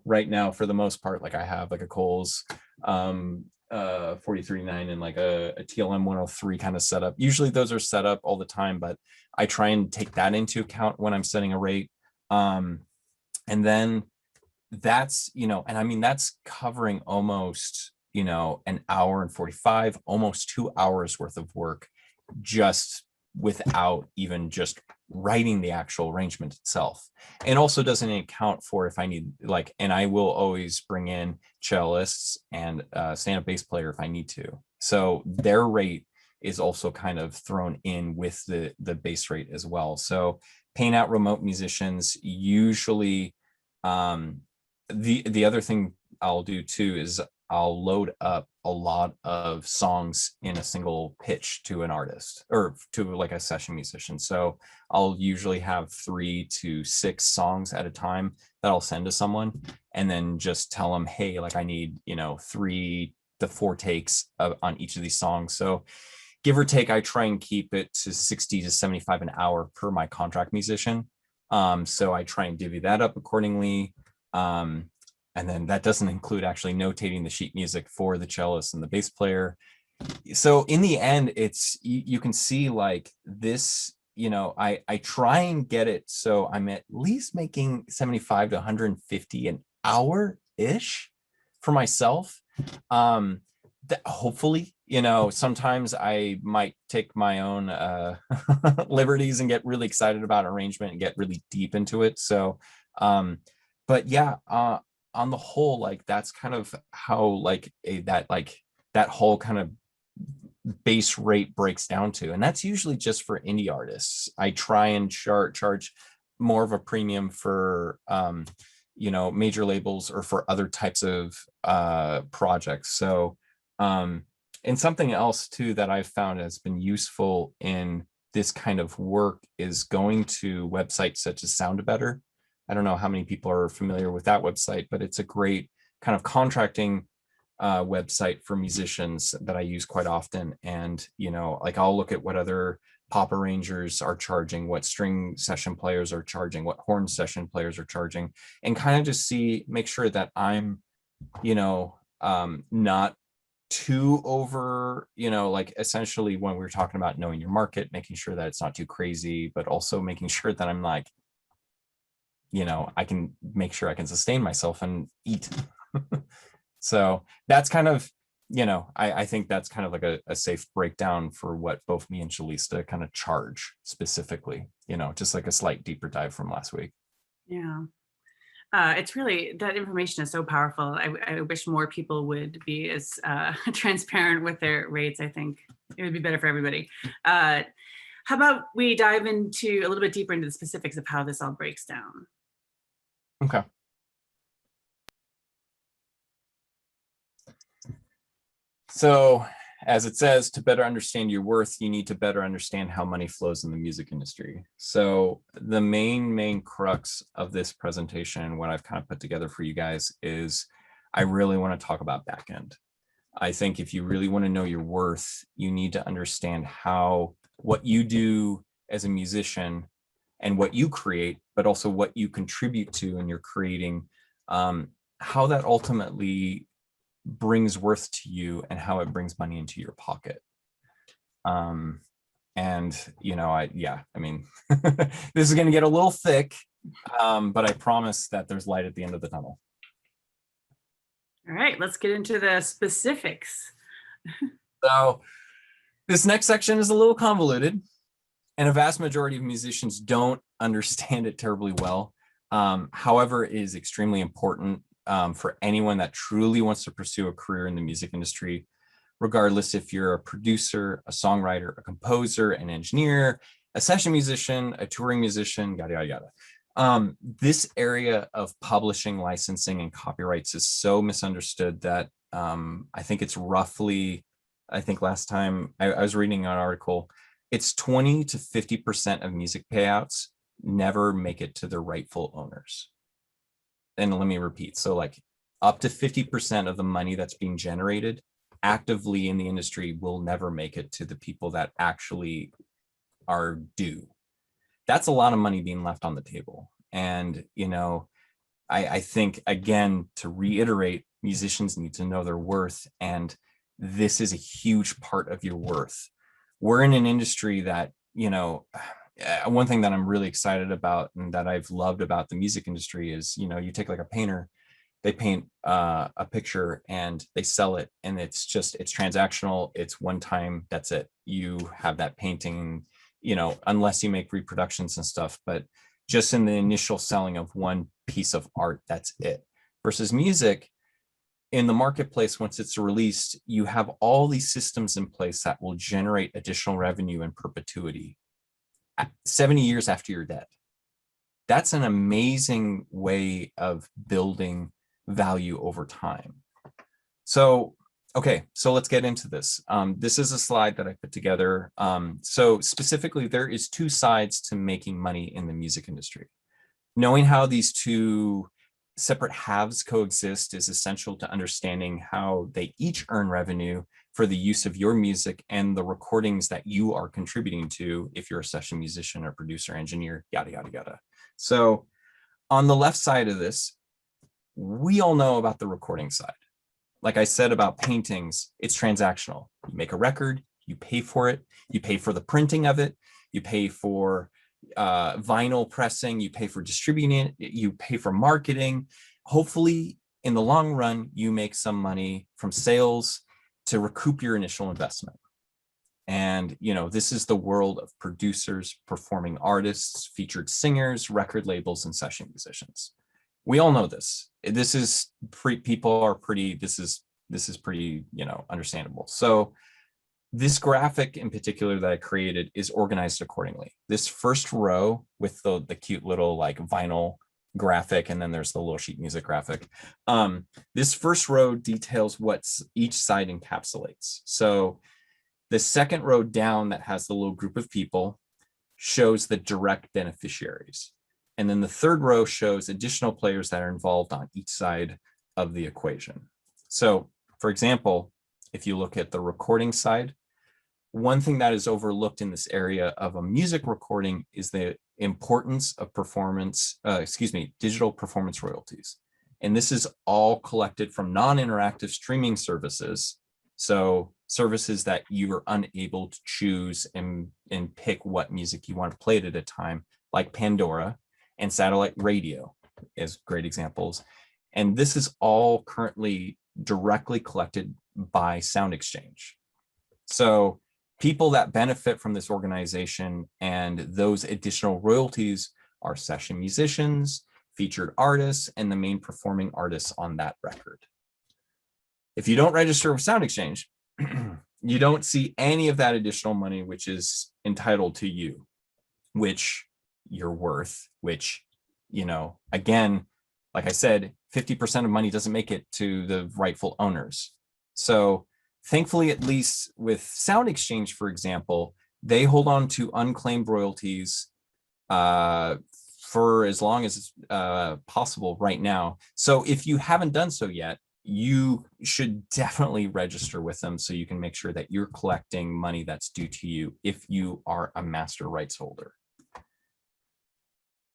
Right now, for the most part, like I have like a Coles 43.9 and like a TLM 103 kind of setup. Usually those are set up all the time, but I try and take that into account when I'm setting a rate. And then that's, and I mean, that's covering almost, an hour and 45, almost 2 hours worth of work, just without even just writing the actual arrangement itself. And also doesn't account for if I need and I will always bring in cellists and stand-up bass player if I need to. So their rate is also kind of thrown in with the bass rate as well. So paying out remote musicians, usually the other thing I'll do too is I'll load up a lot of songs in a single pitch to an artist or to like a session musician. So I'll usually have 3 to 6 songs at a time that I'll send to someone, and then just tell them, hey, like I need, 3 to 4 takes on each of these songs. So give or take, I try and keep it to 60 to 75 an hour per my contract musician. So I try and divvy that up accordingly. And then that doesn't include actually notating the sheet music for the cellist and the bass player. So in the end, it's, you can see like this, I try and get it so I'm at least making 75 to 150 an hour-ish for myself. That hopefully, sometimes I might take my own liberties and get really excited about arrangement and get really deep into it. So, but yeah, on the whole, like that's kind of how that whole kind of base rate breaks down to. And that's usually just for indie artists. I try and charge more of a premium for major labels or for other types of projects. So and something else too that I've found has been useful in this kind of work is going to websites such as Sound Better. I don't know how many people are familiar with that website, but it's a great kind of contracting website for musicians that I use quite often. And, like I'll look at what other pop arrangers are charging, what string session players are charging, what horn session players are charging, and kind of just make sure that I'm, not too over, like essentially when we were talking about knowing your market, making sure that it's not too crazy, but also making sure that I'm like, I can make sure I can sustain myself and eat. So that's kind of, I think that's kind of like a safe breakdown for what both me and Chalista kind of charge specifically, just like a slight deeper dive from last week. Yeah. It's really, that information is so powerful. I wish more people would be as transparent with their rates. I think it would be better for everybody. How about we dive into a little bit deeper into the specifics of how this all breaks down? Okay. So as it says, to better understand your worth, you need to better understand how money flows in the music industry. So the main crux of this presentation and what I've kind of put together for you guys is I really want to talk about backend. I think if you really want to know your worth, you need to understand how what you do as a musician and what you create, but also what you contribute to and you're creating, how that ultimately brings worth to you and how it brings money into your pocket. And I mean, this is going to get a little thick, but I promise that there's light at the end of the tunnel. All right, let's get into the specifics. So this next section is a little convoluted, and a vast majority of musicians don't understand it terribly well. However, it is extremely important for anyone that truly wants to pursue a career in the music industry, regardless if you're a producer, a songwriter, a composer, an engineer, a session musician, a touring musician, yada, yada, yada. This area of publishing, licensing, and copyrights is so misunderstood that I think it's roughly, I think last time I was reading an article, it's 20 to 50% of music payouts never make it to their rightful owners. And let me repeat, so like up to 50% of the money that's being generated actively in the industry will never make it to the people that actually are due. That's a lot of money being left on the table. And, I think, again, to reiterate, musicians need to know their worth, and this is a huge part of your worth. We're in an industry that, one thing that I'm really excited about and that I've loved about the music industry is, you take like a painter, they paint a picture and they sell it, and it's transactional. It's one time, that's it. You have that painting, unless you make reproductions and stuff, but just in the initial selling of one piece of art, that's it. Versus music, in the marketplace, once it's released, you have all these systems in place that will generate additional revenue in perpetuity 70 years after you're dead. That's an amazing way of building value over time. So, okay, so let's get into this. This is a slide that I put together. So specifically, there is two sides to making money in the music industry. Knowing how these two separate halves coexist is essential to understanding how they each earn revenue for the use of your music and the recordings that you are contributing to if you're a session musician or producer, engineer, yada, yada, yada. So on the left side of this, we all know about the recording side. Like I said about paintings, it's transactional. You make a record, you pay for it, you pay for the printing of it, you pay for vinyl pressing, you pay for distributing it, you pay for marketing. Hopefully, in the long run, you make some money from sales to recoup your initial investment. And, this is the world of producers, performing artists, featured singers, record labels, and session musicians. We all know this. This is pretty, understandable. So this graphic in particular that I created is organized accordingly. This first row with the cute little like vinyl graphic, and then there's the little sheet music graphic. This first row details what each side encapsulates. So the second row down that has the little group of people shows the direct beneficiaries. And then the third row shows additional players that are involved on each side of the equation. So For example, if you look at the recording side, one thing that is overlooked in this area of a music recording is the importance of digital performance royalties. And this is all collected from non-interactive streaming services. So services that you are unable to choose and pick what music you want to play at a time, like Pandora and satellite radio as great examples. And this is all currently directly collected by Sound Exchange. So people that benefit from this organization and those additional royalties are session musicians, featured artists, and the main performing artists on that record. If you don't register with Sound Exchange, you don't see any of that additional money, which is entitled to you, which you're worth, which, you know, again, like I said, 50% of money doesn't make it to the rightful owners. So thankfully, at least with Sound Exchange, for example, they hold on to unclaimed royalties for as long as possible right now. So if you haven't done so yet, you should definitely register with them so you can make sure that you're collecting money that's due to you if you are a master rights holder.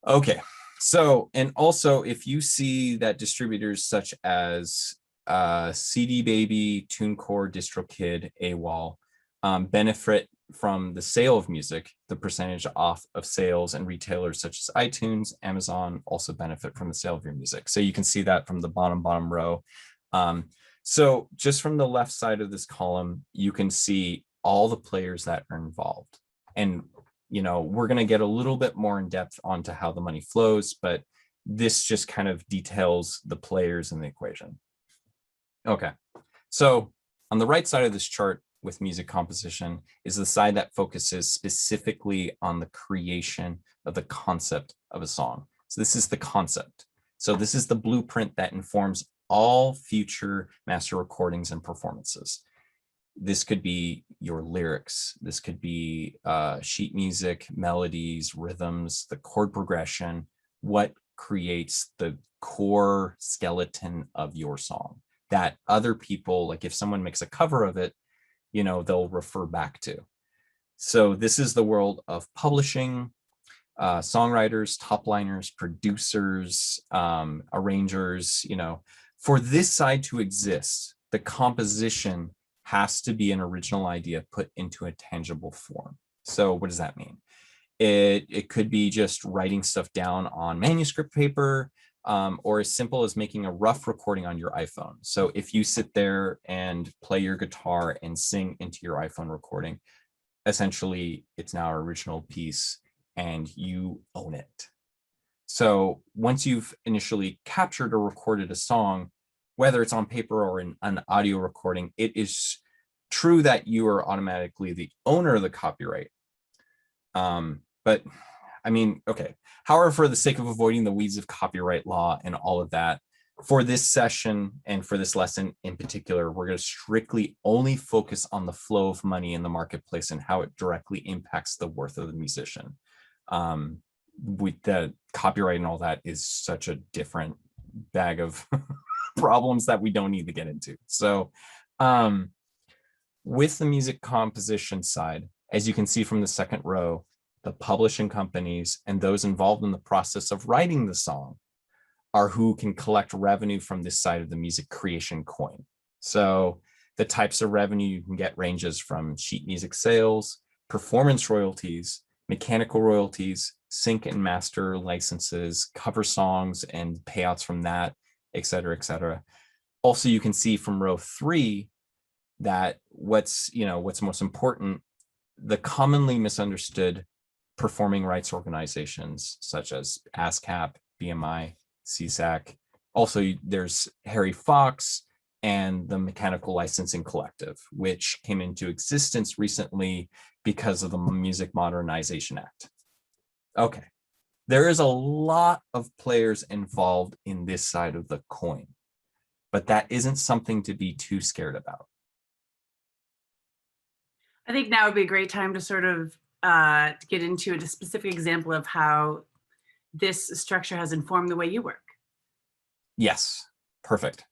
Okay, so, and also if you see that distributors such as CD Baby, TuneCore, DistroKid, AWOL benefit from the sale of music, the percentage off of sales, and retailers such as iTunes, Amazon also benefit from the sale of your music. So you can see that from the bottom row. So just from the left side of this column, you can see all the players that are involved. And, you know, we're going to get a little bit more in depth onto how the money flows, but this just kind of details the players in the equation. Okay, so on the right side of this chart with music composition is the side that focuses specifically on the creation of the concept of a song. So this is the concept. So this is the blueprint that informs all future master recordings and performances. This could be your lyrics. This could be sheet music, melodies, rhythms, the chord progression, what creates the core skeleton of your song that other people, like if someone makes a cover of it, you know, they'll refer back to. So this is the world of publishing, songwriters, top liners, producers, arrangers. You know, for this side to exist, the composition has to be an original idea put into a tangible form. So what does that mean? It could be just writing stuff down on manuscript paper, or as simple as making a rough recording on your iPhone. So if you sit there and play your guitar and sing into your iPhone recording, essentially it's now an original piece and you own it. So once you've initially captured or recorded a song, whether it's on paper or in an audio recording, it is true that you are automatically the owner of the copyright. But I mean, okay. However, for the sake of avoiding the weeds of copyright law and all of that, for this session and for this lesson in particular, we're going to strictly only focus on the flow of money in the marketplace and how it directly impacts the worth of the musician. With the copyright and all that is such a different bag of problems that we don't need to get into. So with the music composition side, as you can see from the second row, the publishing companies and those involved in the process of writing the song are who can collect revenue from this side of the music creation coin. So the types of revenue you can get ranges from sheet music sales, performance royalties, mechanical royalties, sync and master licenses, cover songs and payouts from that, et cetera, et cetera. Also, you can see from row 3 that what's most important, the commonly misunderstood performing rights organizations such as ASCAP, BMI, CSAC. Also, there's Harry Fox and the Mechanical Licensing Collective, which came into existence recently because of the Music Modernization Act. Okay, there is a lot of players involved in this side of the coin, but that isn't something to be too scared about. I think now would be a great time to sort of to get into a specific example of how this structure has informed the way you work. Yes, perfect.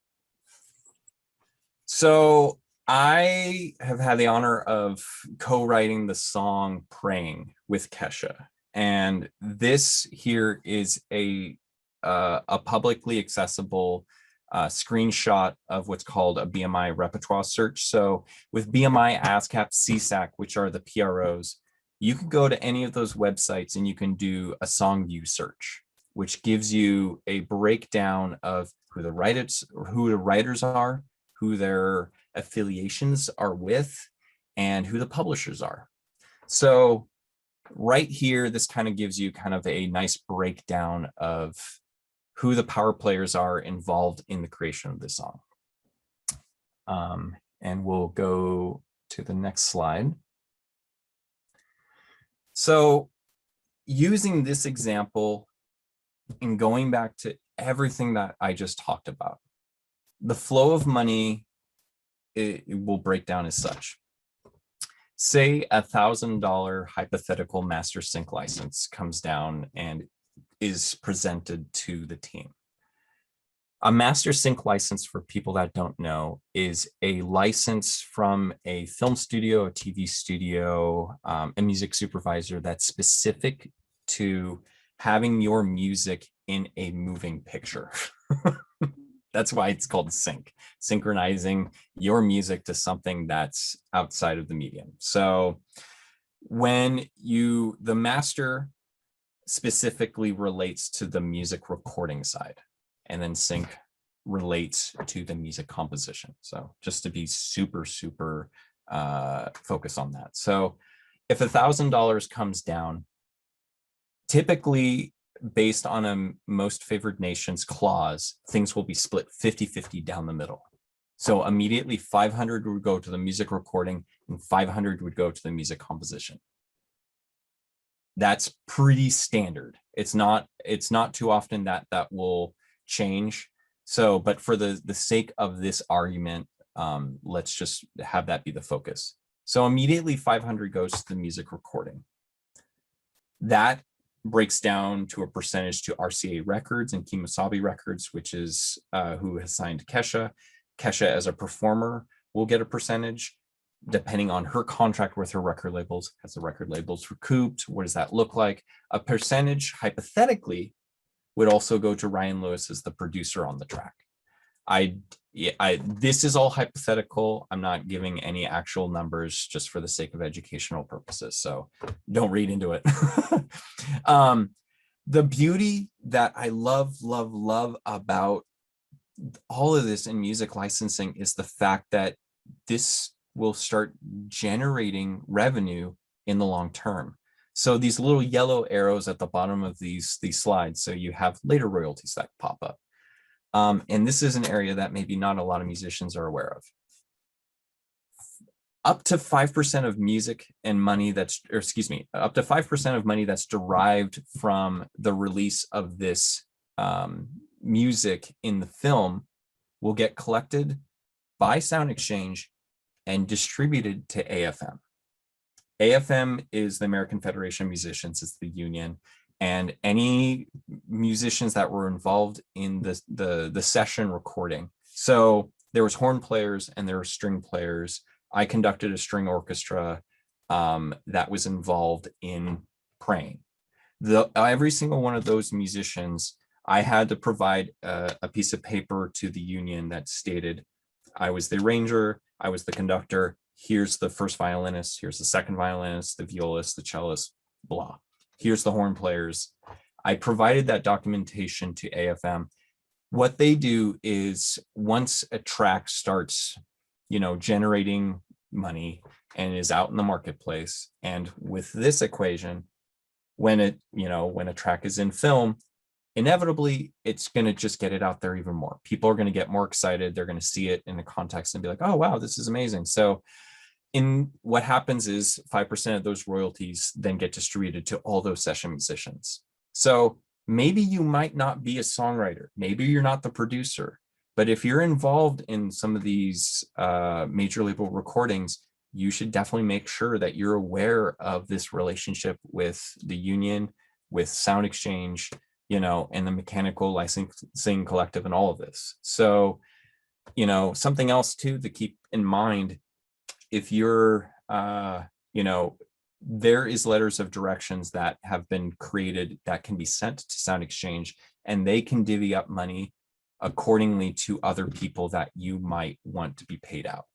So I have had the honor of co-writing the song Praying with Kesha. And this here is a publicly accessible screenshot of what's called a BMI repertoire search. So with BMI, ASCAP, CSAC, which are the PROs, you can go to any of those websites and you can do a song view search, which gives you a breakdown of who the writers are, who their affiliations are with, and who the publishers are. So right here, this kind of gives you kind of a nice breakdown of who the power players are involved in the creation of this song. And we'll go to the next slide. So using this example and going back to everything that I just talked about, the flow of money, it will break down as such. Say $1,000 hypothetical master sync license comes down and is presented to the team. A master sync license, for people that don't know, is a license from a film studio, a TV studio, a music supervisor that's specific to having your music in a moving picture. That's why it's called sync, synchronizing your music to something that's outside of the medium. So when the master specifically relates to the music recording side, and then sync relates to the music composition. So just to be super, super focused on that. So if $1,000 comes down, typically based on a most favored nations clause, things will be split 50-50 down the middle. So immediately 500 would go to the music recording and 500 would go to the music composition. That's pretty standard. It's not too often that will change. So, but for the sake of this argument, let's just have that be the focus. So immediately 500 goes to the music recording. That breaks down to a percentage to RCA Records and Kemosabe Records, which is who has signed Kesha. Kesha as a performer will get a percentage depending on her contract with her record labels. Has the record labels recouped? What does that look like? A percentage, hypothetically, would also go to Ryan Lewis as the producer on the track. This is all hypothetical. I'm not giving any actual numbers just for the sake of educational purposes. So don't read into it. The beauty that I love about all of this in music licensing is the fact that this will start generating revenue in the long term. So these little yellow arrows at the bottom of these slides, so you have later royalties that pop up. And this is an area that maybe not a lot of musicians are aware of. Up to 5% of music and money up to 5% of money that's derived from the release of this music in the film will get collected by Sound Exchange and distributed to AFM. AFM is the American Federation of Musicians, it's the union, and any musicians that were involved in the session recording. So there was horn players and there were string players. I conducted a string orchestra that was involved in Praying. Every single one of those musicians, I had to provide a piece of paper to the union that stated, I was the arranger, I was the conductor, here's the first violinist, here's the second violinist, the violist, the cellist, blah. Here's the horn players. I provided that documentation to AFM. What they do is once a track starts, generating money and is out in the marketplace, and with this equation, when a track is in film, inevitably it's going to just get it out there even more. People are going to get more excited. They're going to see it in the context and be like, oh, wow, this is amazing. So what happens is 5% of those royalties then get distributed to all those session musicians. So maybe you might not be a songwriter, maybe you're not the producer, but if you're involved in some of these major label recordings, you should definitely make sure that you're aware of this relationship with the union, with Sound Exchange, and the Mechanical Licensing Collective and all of this. So you know, something else too to keep in mind, if you're, you know, there is letters of directions that have been created that can be sent to Sound Exchange, and they can divvy up money accordingly to other people that you might want to be paid out.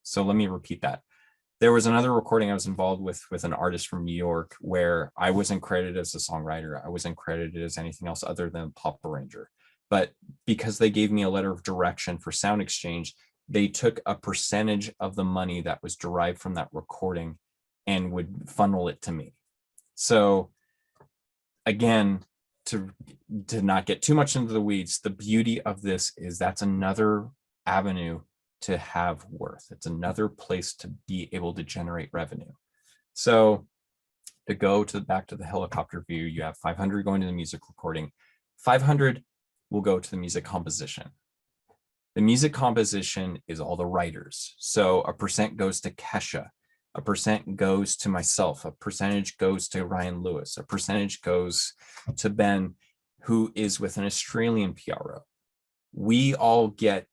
So let me repeat that. There was another recording I was involved with an artist from New York where I wasn't credited as a songwriter. I wasn't credited as anything else other than pop arranger. But because they gave me a letter of direction for Sound Exchange, they took a percentage of the money that was derived from that recording and would funnel it to me. So again, to not get too much into the weeds, the beauty of this is that's another avenue to have worth. It's another place to be able to generate revenue. So to go to back to the helicopter view, you have 500 going to the music recording, 500 will go to the music composition. The music composition is all the writers. So a percent goes to Kesha, a percent goes to myself, a percentage goes to Ryan Lewis, a percentage goes to Ben, who is with an Australian PRO. We all get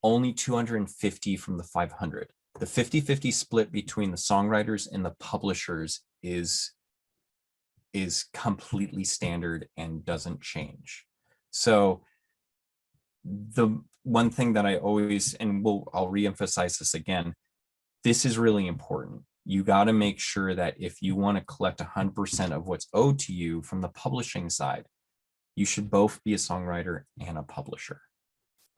only 250 from the 500. The 50-50 split between the songwriters and the publishers is completely standard and doesn't change. So the one thing that I always, and I'll reemphasize this again, this is really important. You got to make sure that if you want to collect 100% of what's owed to you from the publishing side, you should both be a songwriter and a publisher.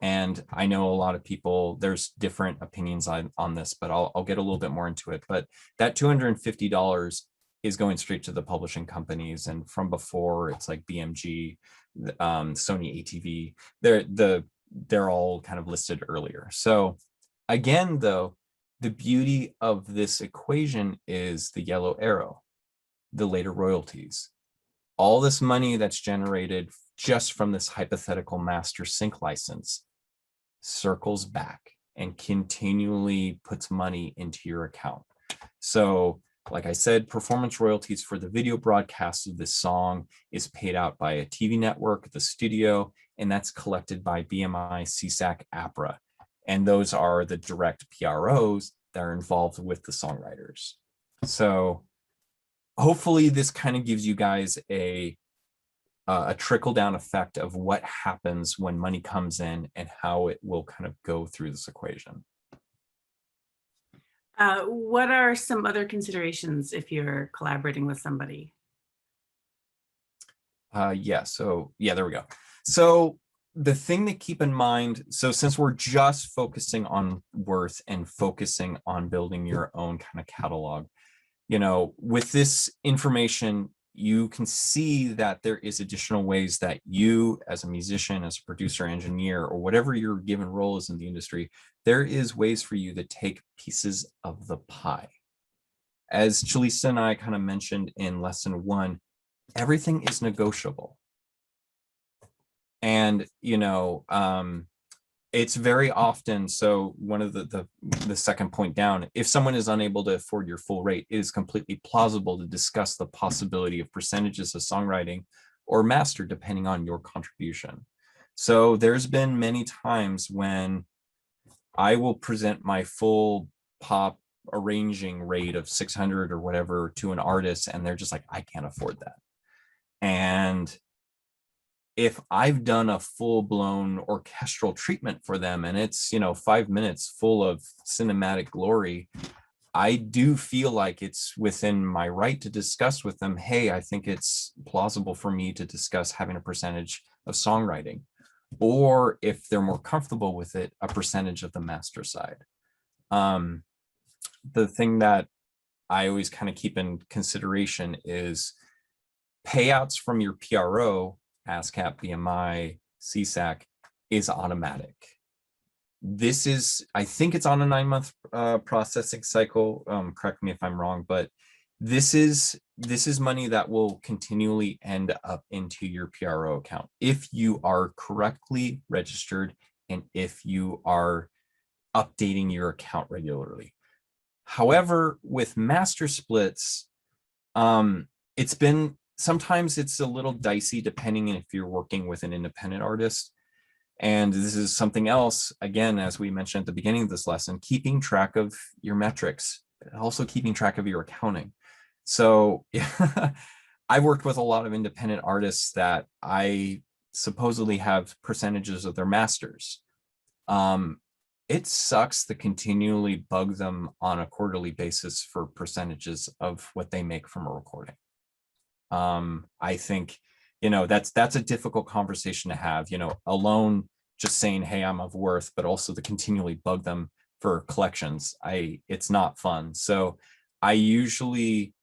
And I know a lot of people, there's different opinions on this, but I'll get a little bit more into it. But that $250 is going straight to the publishing companies. And from before, it's like BMG, Sony ATV, they're all kind of listed earlier. So again, though, the beauty of this equation is the yellow arrow, the later royalties. All this money that's generated just from this hypothetical master sync license circles back and continually puts money into your account. So like I said, performance royalties for the video broadcast of this song is paid out by a TV network, the studio, and that's collected by BMI, CSAC, APRA. And those are the direct PROs that are involved with the songwriters. So hopefully this kind of gives you guys a trickle-down effect of what happens when money comes in and how it will kind of go through this equation. What are some other considerations if you're collaborating with somebody? So there we go. So the thing to keep in mind, so since we're just focusing on worth and focusing on building your own kind of catalog, you know, with this information, you can see that there is additional ways that you as a musician, as a producer, engineer, or whatever your given role is in the industry, there is ways for you to take pieces of the pie. As Chalista and I kind of mentioned in lesson 1, everything is negotiable. And, you know, it's very often, so one of the second point down, if someone is unable to afford your full rate, it is completely plausible to discuss the possibility of percentages of songwriting or master depending on your contribution. So there's been many times when I will present my full pop arranging rate of 600 or whatever to an artist, and they're just like, I can't afford that. And if I've done a full-blown orchestral treatment for them and it's, you know, 5 minutes full of cinematic glory, I do feel like it's within my right to discuss with them, hey, I think it's plausible for me to discuss having a percentage of songwriting, or if they're more comfortable with it, a percentage of the master side. The thing that I always kind of keep in consideration is payouts from your PRO, ASCAP, BMI, CSAC, is automatic. This is, I think it's on a 9-month processing cycle. Correct me if I'm wrong, but this is money that will continually end up into your PRO account if you are correctly registered and if you are updating your account regularly. However, with master splits, sometimes it's a little dicey depending if you're working with an independent artist. And this is something else, again, as we mentioned at the beginning of this lesson, keeping track of your metrics, also keeping track of your accounting. So I've worked with a lot of independent artists that I supposedly have percentages of their masters. It sucks to continually bug them on a quarterly basis for percentages of what they make from a recording. I think, that's a difficult conversation to have, alone just saying, hey, I'm of worth, but also to continually bug them for collections. It's not fun. So I usually,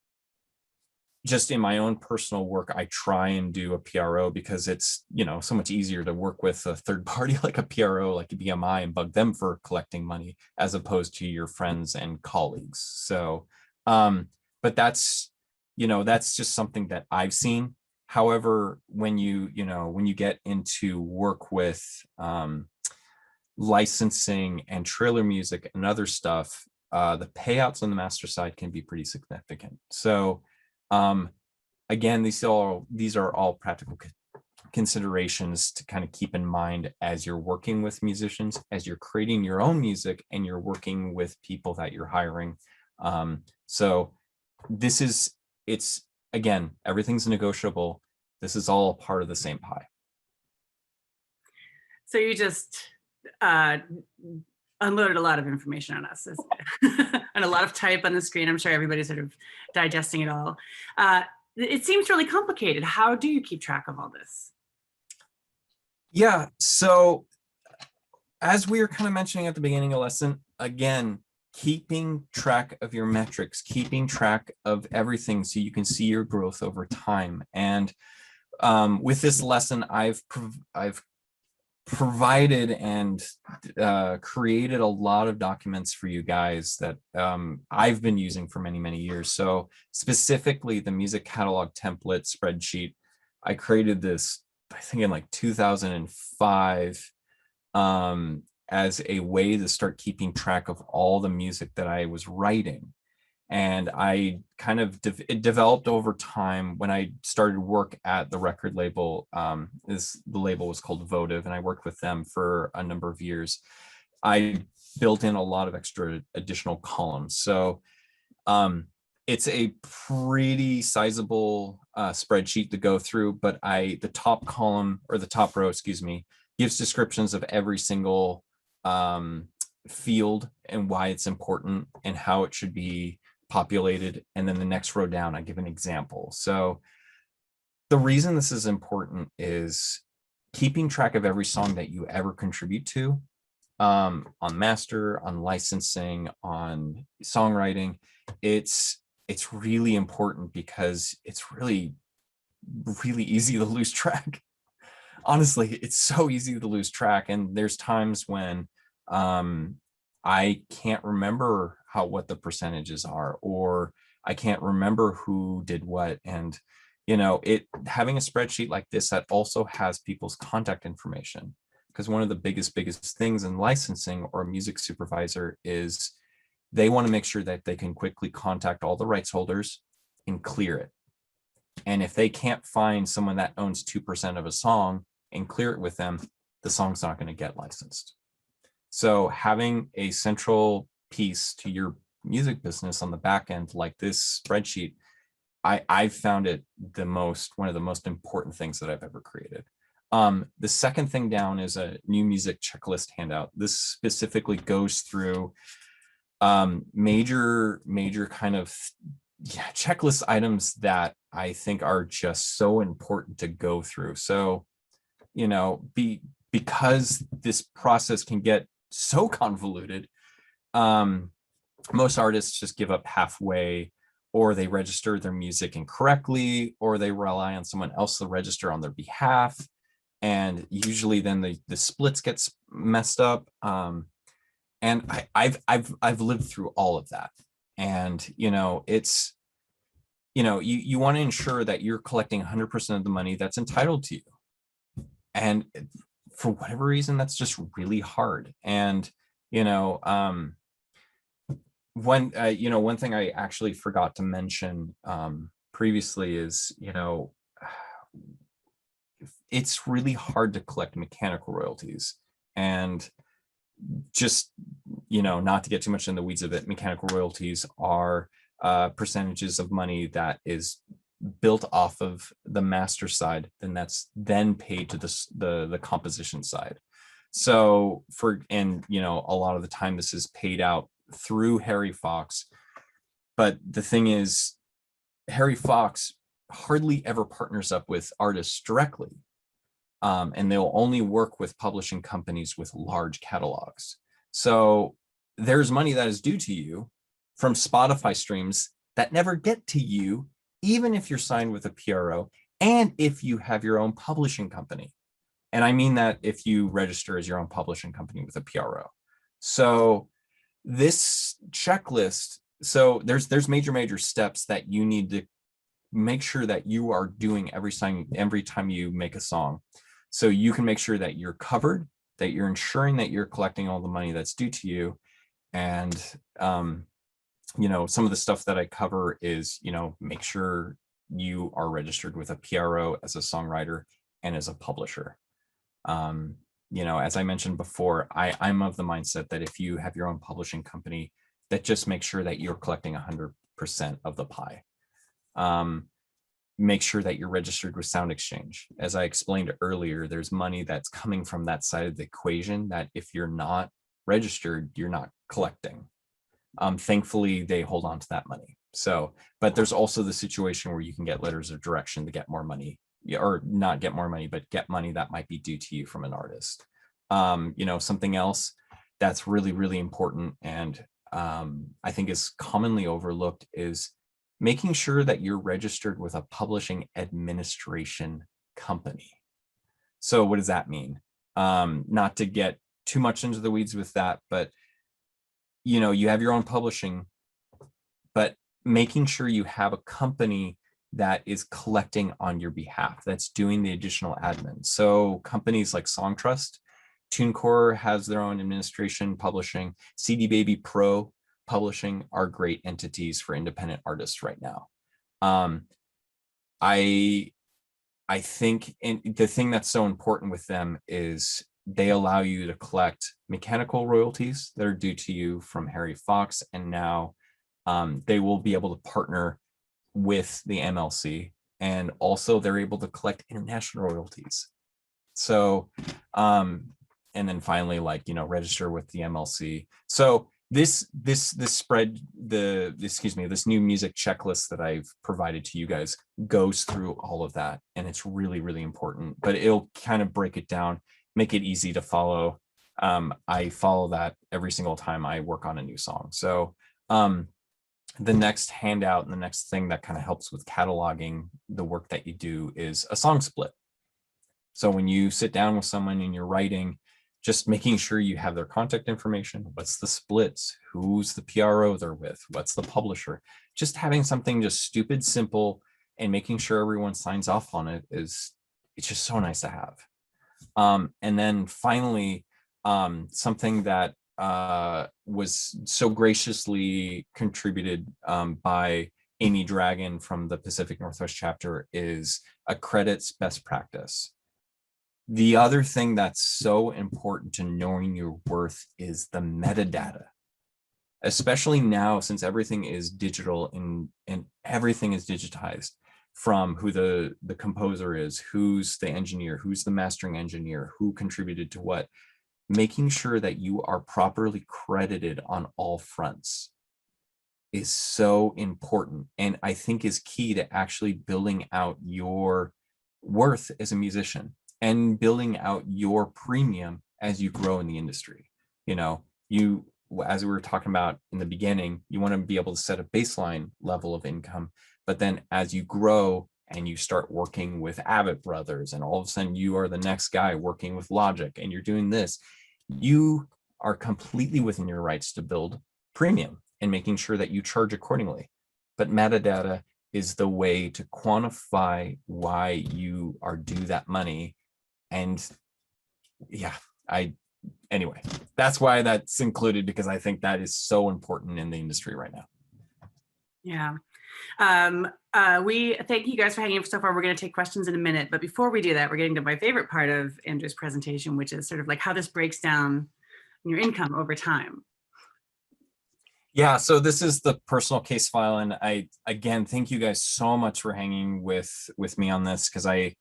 just in my own personal work, I try and do a PRO because it's, so much easier to work with a third party like a PRO, like a BMI, and bug them for collecting money as opposed to your friends and colleagues. So, but that's just something that I've seen. However, when you get into work with licensing and trailer music and other stuff, the payouts on the master side can be pretty significant. So again, these are all practical considerations to kind of keep in mind as you're working with musicians, as you're creating your own music and you're working with people that you're hiring. So again, everything's negotiable. This is all part of the same pie. So you just unloaded a lot of information on us and a lot of type on the screen. I'm sure everybody's sort of digesting it all. It seems really complicated. How do you keep track of all this? Yeah, so as we were kind of mentioning at the beginning of the lesson, again, keeping track of your metrics, keeping track of everything so you can see your growth over time. And with this lesson, I've provided and created a lot of documents for you guys that I've been using for many, many years. So specifically the music catalog template spreadsheet, I created this, I think in like 2005, as a way to start keeping track of all the music that I was writing. And I kind of it developed over time when I started work at the record label. The label was called Votive, and I worked with them for a number of years. I built in a lot of extra additional columns. So it's a pretty sizable spreadsheet to go through, but the top column, or the top row, excuse me, gives descriptions of every single field and why it's important and how it should be populated. And then the next row down, I give an example. So the reason this is important is keeping track of every song that you ever contribute to, on master, on licensing, on songwriting. It's really important because it's really, really easy to lose track. Honestly, it's so easy to lose track. And there's times when I can't remember what the percentages are, or I can't remember who did what. And, having a spreadsheet like this that also has people's contact information, because one of the biggest things in licensing or a music supervisor is they want to make sure that they can quickly contact all the rights holders and clear it. And if they can't find someone that owns 2% of a song and clear it with them, the song's not going to get licensed. So having a central piece to your music business on the back end, like this spreadsheet, I've found it one of the most important things that I've ever created. The second thing down is a new music checklist handout. This specifically goes through major kind of checklist items that I think are just so important to go through. So, because this process can get so convoluted, most artists just give up halfway, or they register their music incorrectly, or they rely on someone else to register on their behalf. And usually then the splits gets messed up. And I've lived through all of that. And, it's, you want to ensure that you're collecting 100% of the money that's entitled to you. And for whatever reason, that's just really hard. And, one thing I actually forgot to mention previously is, it's really hard to collect mechanical royalties. And just, not to get too much in the weeds of it, mechanical royalties are percentages of money that is built off of the master side, and that's then paid to the composition side. So a lot of the time this is paid out through Harry Fox. But the thing is, Harry Fox hardly ever partners up with artists directly. And they'll only work with publishing companies with large catalogs. So there's money that is due to you from Spotify streams that never get to you, even if you're signed with a PRO and if you have your own publishing company. And I mean that if you register as your own publishing company with a PRO. So this checklist, so there's major steps that you need to make sure that you are doing every time you make a song. So you can make sure that you're covered, that you're ensuring that you're collecting all the money that's due to you. And, some of the stuff that I cover is, make sure you are registered with a PRO as a songwriter and as a publisher. As I mentioned before, I'm of the mindset that if you have your own publishing company, that just make sure that you're collecting 100% of the pie. Make sure that you're registered with Sound Exchange. As I explained earlier, there's money that's coming from that side of the equation that if you're not registered, you're not collecting. Thankfully, they hold on to that money. So, but there's also the situation where you can get letters of direction to get more money, or not get more money, but get money that might be due to you from an artist. Something else that's really, really important and I think is commonly overlooked is making sure that you're registered with a publishing administration company. So what does that mean? Not to get too much into the weeds with that, but you have your own publishing, but making sure you have a company that is collecting on your behalf, that's doing the additional admin. So companies like Songtrust, TuneCore has their own administration publishing, CD Baby Pro Publishing are great entities for independent artists right now. I think the thing that's so important with them is they allow you to collect mechanical royalties that are due to you from Harry Fox, and now they will be able to partner with the MLC, and also they're able to collect international royalties. So, and then finally, register with the MLC. So this new music checklist that I've provided to you guys goes through all of that, and it's really, really important, but it'll kind of break it down, make it easy to follow. I follow that every single time I work on a new song. So the next handout and the next thing that kind of helps with cataloging the work that you do is a song split. So when you sit down with someone and you're writing, just making sure you have their contact information, what's the splits, who's the PRO they're with, what's the publisher, just having something just stupid, simple, and making sure everyone signs off on it it's just so nice to have. And then finally, something that was so graciously contributed by Amy Dragon from the Pacific Northwest chapter is a credits best practice. The other thing that's so important to knowing your worth is the metadata, especially now since everything is digital and everything is digitized, from who the composer is, who's the engineer, who's the mastering engineer, who contributed to what. Making sure that you are properly credited on all fronts is so important, and I think is key to actually building out your worth as a musician and building out your premium as you grow in the industry. As we were talking about in the beginning, you want to be able to set a baseline level of income, but then as you grow and you start working with Abbott Brothers, and all of a sudden you are the next guy working with Logic, and you're doing this, you are completely within your rights to build premium and making sure that you charge accordingly. But metadata is the way to quantify why you are due that money. And anyway, that's why that's included, because I think that is so important in the industry right now. Yeah. We thank you guys for hanging so far. We're going to take questions in a minute, but before we do that, we're getting to my favorite part of Andrew's presentation, which is sort of like how this breaks down your income over time. Yeah, so this is the personal case file, and I again thank you guys so much for hanging with me on this, because I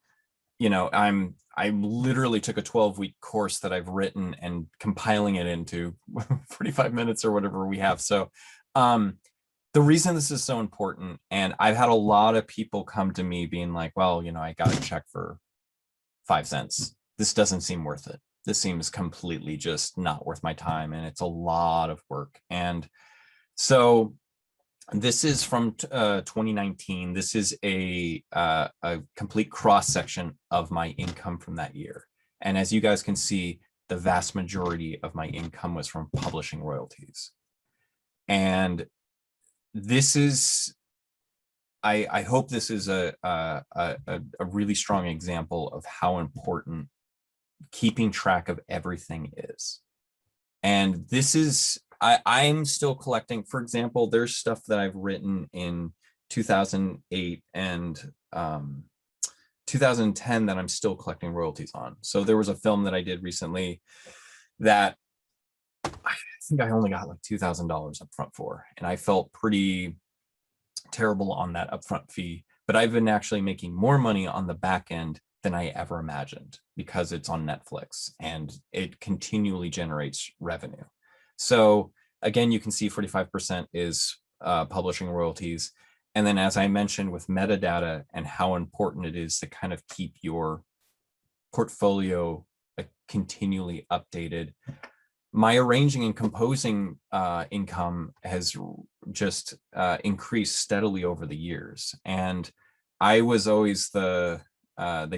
literally took a 12-week course that I've written and compiling it into 45 minutes or whatever we have. So the reason this is so important, and I've had a lot of people come to me being like, well, I got a check for 5 cents. This doesn't seem worth it. This seems completely just not worth my time, and it's a lot of work. And so this is from 2019. This is a complete cross section of my income from that year. And as you guys can see, the vast majority of my income was from publishing royalties. And this is, I hope this is a really strong example of how important keeping track of everything is. And this is, I'm still collecting. For example, there's stuff that I've written in 2008 and 2010 that I'm still collecting royalties on. So there was a film that I did recently that I think I only got like $2,000 up front for, and I felt pretty terrible on that upfront fee. But I've been actually making more money on the back end than I ever imagined, because it's on Netflix and it continually generates revenue. So again, you can see 45% is publishing royalties. And then, as I mentioned, with metadata and how important it is to kind of keep your portfolio continually updated, my arranging and composing income has just increased steadily over the years. And I was always the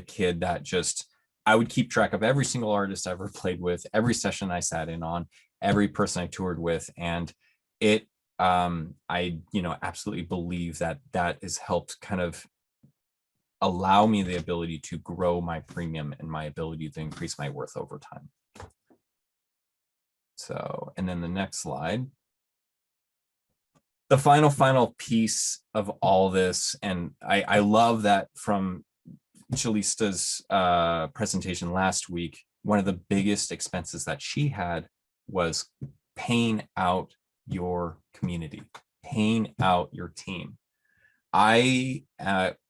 kid that just, I would keep track of every single artist I ever played with, every session I sat in on, every person I toured with. And it, I, absolutely believe that that has helped kind of allow me the ability to grow my premium and my ability to increase my worth over time. So, and then the next slide. The final piece of all this, and I love that from Chalista's presentation last week, one of the biggest expenses that she had was paying out your community, paying out your team. I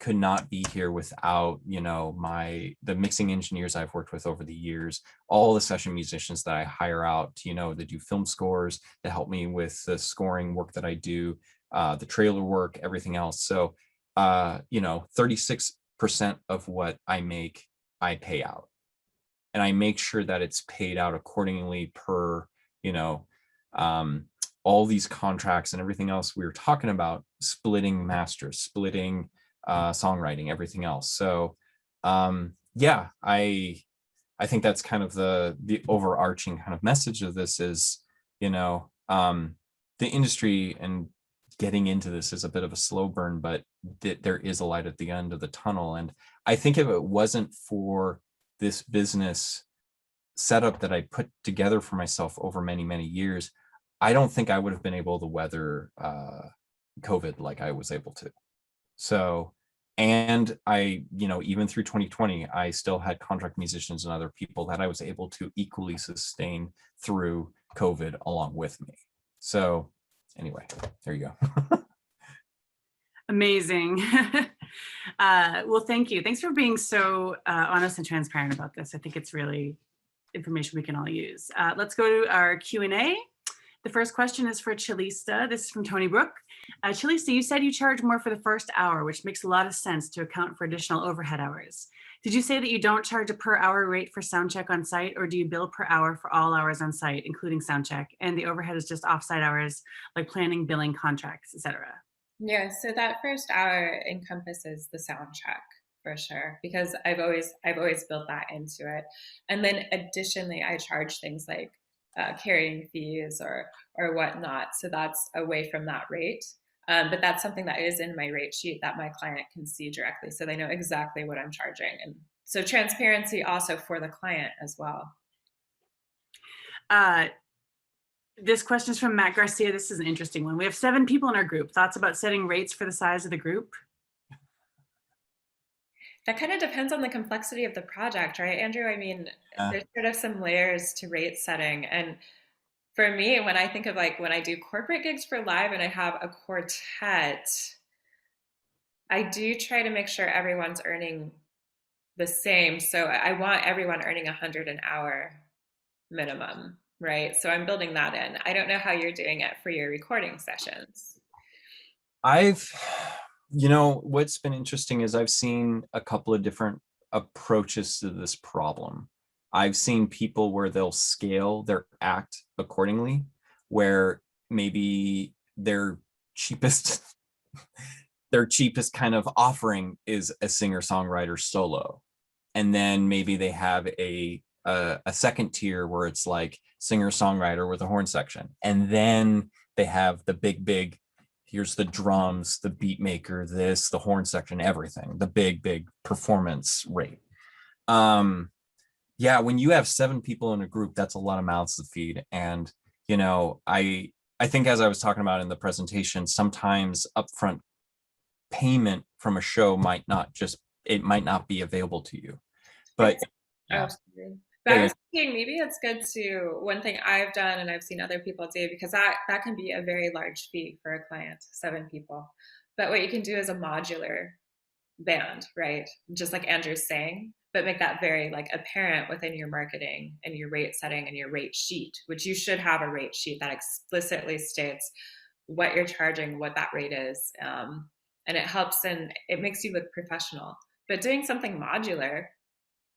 could not be here without, the mixing engineers I've worked with over the years, all the session musicians that I hire out, to do film scores, to help me with the scoring work that I do, the trailer work, everything else. So, 36% of what I make, I pay out. And I make sure that it's paid out accordingly per, all these contracts and everything else we were talking about, splitting masters, splitting songwriting, everything else. So yeah, I think that's kind of the overarching kind of message of this is, the industry and getting into this is a bit of a slow burn, but there is a light at the end of the tunnel. And I think if it wasn't for this business setup that I put together for myself over many, many years, I don't think I would have been able to weather COVID like I was able to. So, and I, even through 2020, I still had contract musicians and other people that I was able to equally sustain through COVID along with me. So anyway, there you go. Amazing. Well, thank you. Thanks for being so honest and transparent about this. I think it's really information we can all use. Let's go to our Q&A. The first question is for Chalista. This is from Tony Brook. Chalista, you said you charge more for the first hour, which makes a lot of sense to account for additional overhead hours. Did you say that you don't charge a per hour rate for sound check on site, or do you bill per hour for all hours on site, including sound check, and the overhead is just offsite hours like planning, billing, contracts, etc.? Yeah, so that first hour encompasses the sound check for sure, because I've always built that into it. And then additionally, I charge things like carrying fees or whatnot. So that's away from that rate. But that's something that is in my rate sheet that my client can see directly. So they know exactly what I'm charging. And so transparency also for the client as well. This question is from Matt Garcia. This is an interesting one. We have 7 people in our group. Thoughts about setting rates for the size of the group? That kind of depends on the complexity of the project, right, Andrew? I mean, there's sort of some layers to rate setting. And for me, when I think of like when I do corporate gigs for live and I have a quartet, I do try to make sure everyone's earning the same. So I want everyone earning 100 an hour minimum, right? So I'm building that in. I don't know how you're doing it for your recording sessions. What's been interesting is I've seen a couple of different approaches to this problem. I've seen people where they'll scale their act accordingly, where maybe their cheapest kind of offering is a singer-songwriter solo. And then maybe they have a second tier where it's like singer-songwriter with a horn section. And then they have the big, here's the drums, the beat maker, the horn section, everything, the big performance rate. Yeah, when you have 7 people in a group, that's a lot of mouths to feed. And, I think as I was talking about in the presentation, sometimes upfront payment from a show might not be available to you. But yeah. But I was thinking maybe it's good to, one thing I've done and I've seen other people do, because that can be a very large fee for a client, 7 people. But what you can do is a modular band, right? Just like Andrew's saying, but make that very like apparent within your marketing and your rate setting and your rate sheet, which you should have a rate sheet that explicitly states what you're charging, what that rate is. And it helps and it makes you look professional. But doing something modular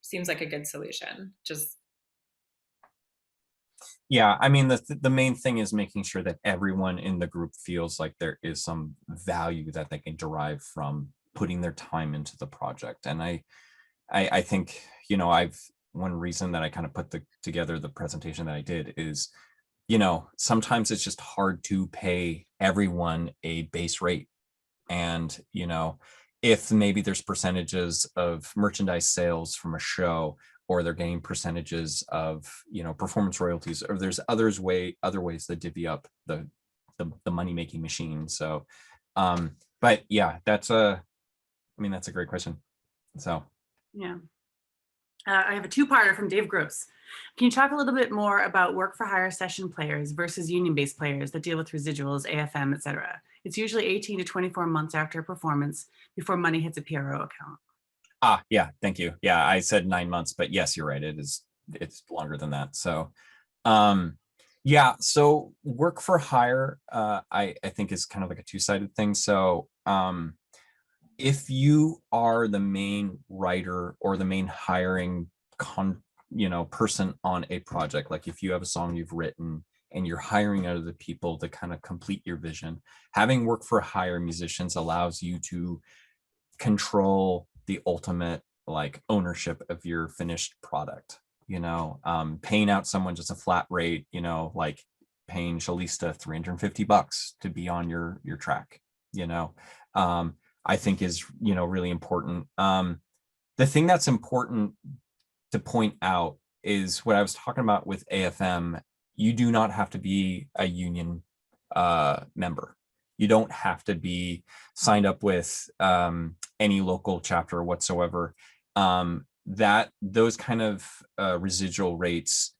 seems like a good solution. Yeah, I mean, the main thing is making sure that everyone in the group feels like there is some value that they can derive from putting their time into the project. And I think, one reason that I kind of put together the presentation that I did is, sometimes it's just hard to pay everyone a base rate. And, if maybe there's percentages of merchandise sales from a show, or they're getting percentages of, performance royalties, or there's other ways that divvy up the money-making machine. So, but yeah, that's a great question. So. Yeah. I have a 2-parter from Dave Gross. Can you talk a little bit more about work for hire session players versus union-based players that deal with residuals, AFM, et cetera? It's usually 18 to 24 months after a performance before money hits a PRO account. Yeah, thank you. Yeah, I said 9 months, but yes, you're right. It's longer than that. So, yeah, so work for hire, I think is kind of like a 2-sided thing. So, if you are the main writer or the main hiring person on a project, like if you have a song you've written and you're hiring other people to kind of complete your vision, having work for hire musicians allows you to control the ultimate like ownership of your finished product. Paying out someone just a flat rate, like paying Chalista $350 to be on your track, I think is, really important. The thing that's important to point out is what I was talking about with AFM. You do not have to be a union member. You don't have to be signed up with any local chapter whatsoever. Those kind of residual rates,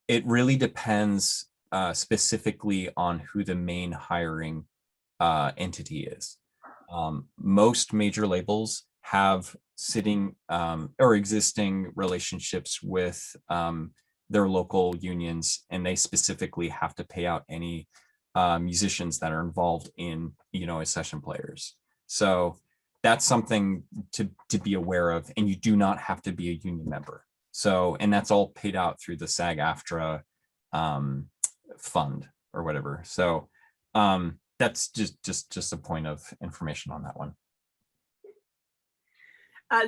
it really depends specifically on who the main hiring entity is. Most major labels have sitting or existing relationships with their local unions, and they specifically have to pay out any musicians that are involved in, as session players. So that's something to be aware of, and you do not have to be a union member. So, and that's all paid out through the SAG-AFTRA fund or whatever. So that's just a point of information on that one.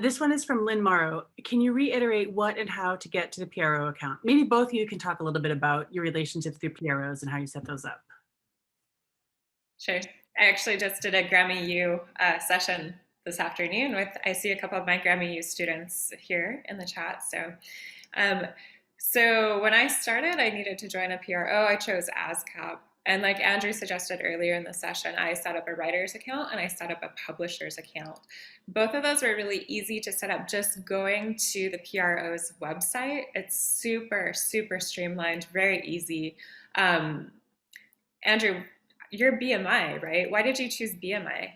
This one is from Lynn Morrow. Can you reiterate what and how to get to the PRO account? Maybe both of you can talk a little bit about your relationships through PROs and how you set those up. Sure. I actually just did a Grammy U session this afternoon I see a couple of my Grammy U students here in the chat. So So when I started, I needed to join a PRO. I chose ASCAP. And like Andrew suggested earlier in the session, I set up a writer's account and I set up a publisher's account. Both of those were really easy to set up just going to the PRO's website. It's super, super streamlined, very easy. Andrew, you're BMI, right? Why did you choose BMI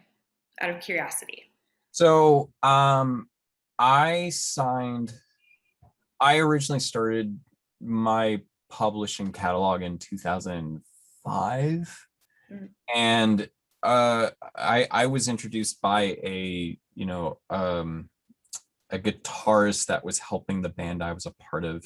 out of curiosity? So I originally started my publishing catalog in 2005. Mm. And I was introduced by a guitarist that was helping the band I was a part of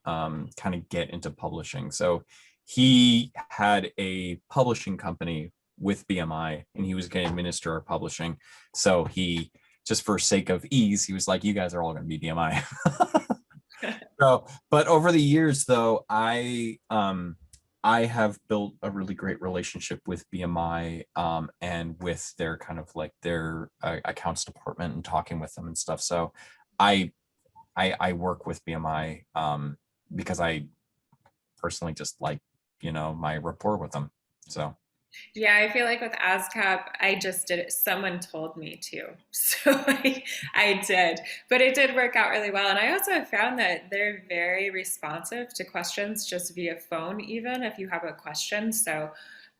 kind of get into publishing. So he had a publishing company with BMI and he was going to administer our publishing. So he, just for sake of ease, he was like, you guys are all going to be BMI. So, but over the years though, I have built a really great relationship with BMI and with their kind of like their accounts department and talking with them and stuff. So I work with BMI because I personally just like, my rapport with them. So. Yeah, I feel like with ASCAP, I just did it. Someone told me to. So I did. But it did work out really well. And I also found that they're very responsive to questions just via phone, even if you have a question. So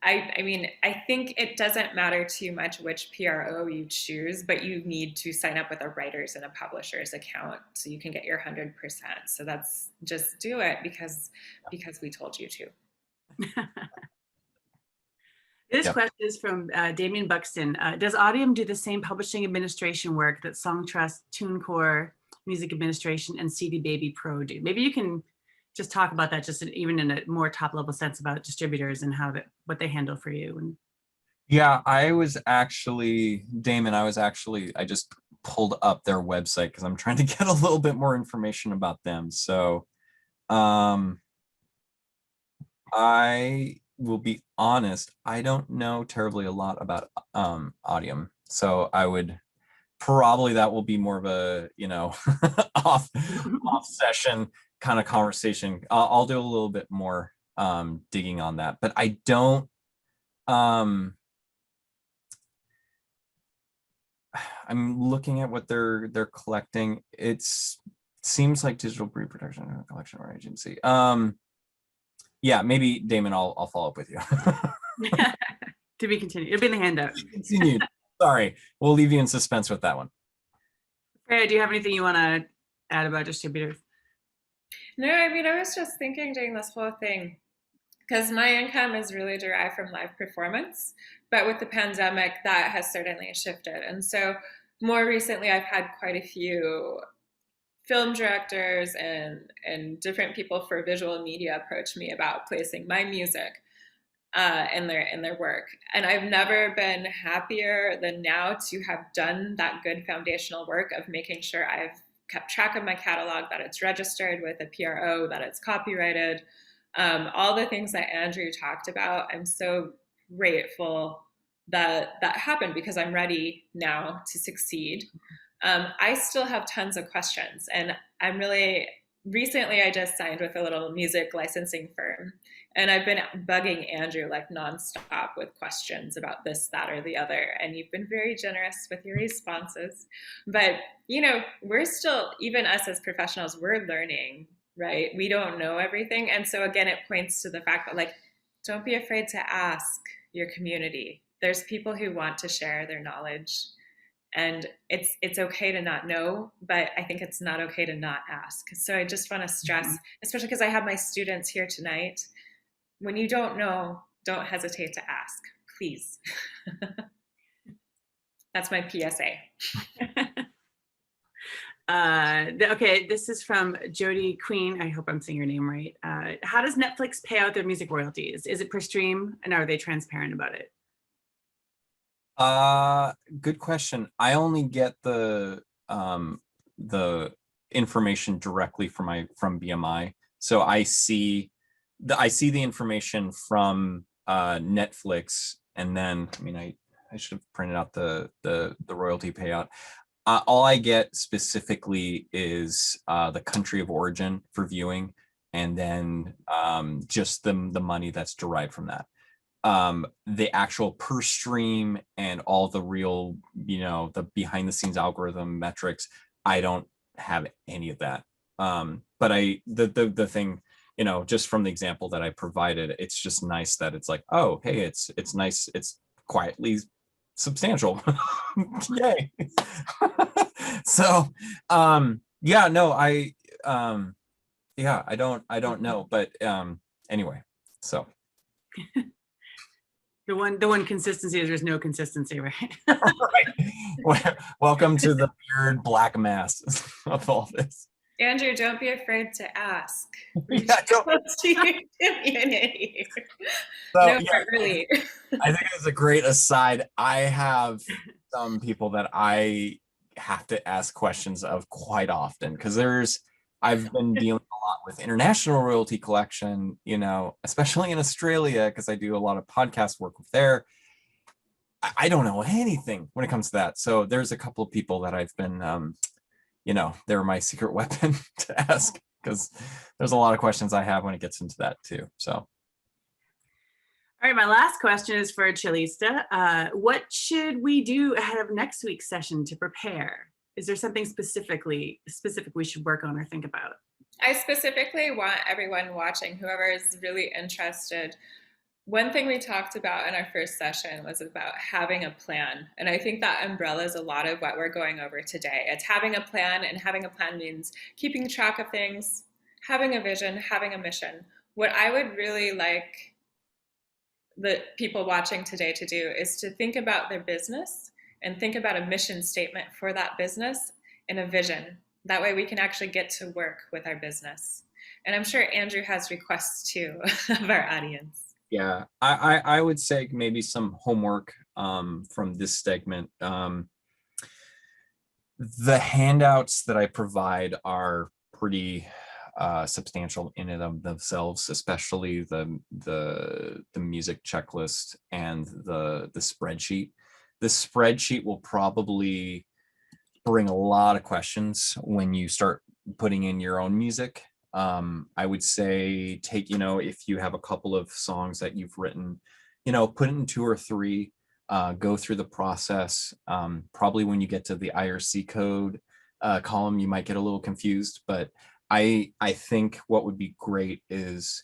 I mean, I think it doesn't matter too much which PRO you choose, but you need to sign up with a writer's and a publisher's account so you can get your 100%. So that's just do it because we told you to. This question is from Damien Buxton. Does Audium do the same publishing administration work that Songtrust, TuneCore, Music Administration, and CD Baby Pro do? Maybe you can just talk about that, just even in a more top level sense about distributors and what they handle for you. And yeah, Damon, I just pulled up their website because I'm trying to get a little bit more information about them. So I will be honest, I don't know terribly a lot about Audium. So I would probably, that will be more of a, off session kind of conversation. I'll do a little bit more digging on that, but I don't, I'm looking at what they're collecting. It seems like digital breed production collection or agency. Yeah, maybe Damon, I'll follow up with you. To be continued. It'll be in the handout. Continued. Sorry, we'll leave you in suspense with that one. Freya, do you have anything you want to add about distributors? No, I mean, I was just thinking during this whole thing, because my income is really derived from live performance, but with the pandemic, that has certainly shifted. And so more recently, I've had quite a few film directors and different people for visual media approach me about placing my music in their work. And I've never been happier than now to have done that good foundational work of making sure I've kept track of my catalog, that it's registered with a PRO, that it's copyrighted, all the things that Andrew talked about. I'm so grateful that happened because I'm ready now to succeed. I still have tons of questions, and recently I just signed with a little music licensing firm, and I've been bugging Andrew like nonstop with questions about this, that, or the other, and you've been very generous with your responses. But, we're still, even us as professionals, we're learning, right? We don't know everything. And so again, it points to the fact that don't be afraid to ask your community. There's people who want to share their knowledge. And it's okay to not know, but I think it's not okay to not ask. So I just want to stress, especially because I have my students here tonight, when you don't know, don't hesitate to ask, please. That's my PSA. Okay, this is from Jody Queen. I hope I'm saying your name right. How does Netflix pay out their music royalties? Is it per stream, and are they transparent about it? Good question. I only get the information directly from BMI. So I see the information from Netflix, and then I should have printed out the royalty payout. All I get specifically is the country of origin for viewing and then just the money that's derived from that. The actual per stream and all the real, the behind the scenes algorithm metrics, I don't have any of that. But the thing, just from the example that I provided, it's just nice that it's like, oh, hey, it's nice. It's quietly substantial. Yay. So, yeah, no, I don't know, but, anyway, so. The one consistency is there's no consistency, right? Right. Welcome to the weird black mass of all this. Andrew, don't be afraid to ask. Yeah, Community. So, No, yeah, really. I think it's a great aside. I have some people that I have to ask questions of quite often because I've been dealing a lot with international royalty collection, especially in Australia, because I do a lot of podcast work with there. I don't know anything when it comes to that. So there's a couple of people that I've been, they're my secret weapon to ask because there's a lot of questions I have when it gets into that too. So. All right, my last question is for Chalista. What should we do ahead of next week's session to prepare? Is there something specific we should work on or think about? I specifically want everyone watching, whoever is really interested. One thing we talked about in our first session was about having a plan. And I think that umbrellas a lot of what we're going over today. It's having a plan, and having a plan means keeping track of things, having a vision, having a mission. What I would really like the people watching today to do is to think about their business and think about a mission statement for that business and a vision. That way we can actually get to work with our business. And I'm sure Andrew has requests too of our audience. Yeah, I would say maybe some homework from this segment. The handouts that I provide are pretty substantial in and of themselves, especially the music checklist and the spreadsheet. The spreadsheet will probably bring a lot of questions when you start putting in your own music. I would say take, if you have a couple of songs that you've written, put it in 2 or 3, go through the process. Probably when you get to the IRC code column, you might get a little confused, but I think what would be great is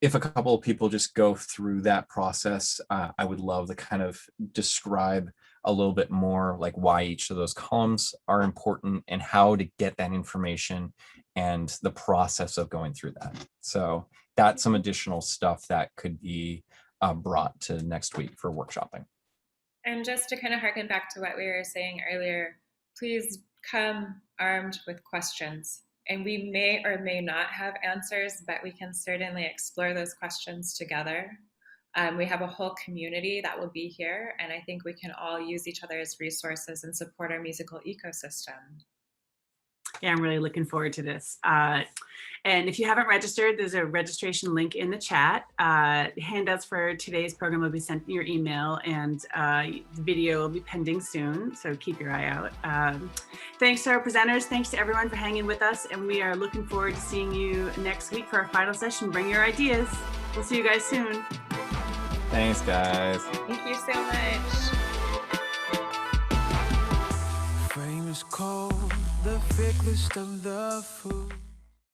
if a couple of people just go through that process. I would love to kind of describe a little bit more like why each of those columns are important and how to get that information and the process of going through that. So that's some additional stuff that could be brought to next week for workshopping. And just to kind of harken back to what we were saying earlier, please come armed with questions. And we may or may not have answers, but we can certainly explore those questions together. We have a whole community that will be here, and I think we can all use each other as resources and support our musical ecosystem. Yeah, I'm really looking forward to this. And if you haven't registered, there's a registration link in the chat. Handouts for today's program will be sent in your email, and the video will be pending soon, so keep your eye out. Thanks to our presenters. Thanks to everyone for hanging with us, and we are looking forward to seeing you next week for our final session. Bring your ideas. We'll see you guys soon. Thanks, guys. Thank you so much. Frame is cold, the thick list of the food.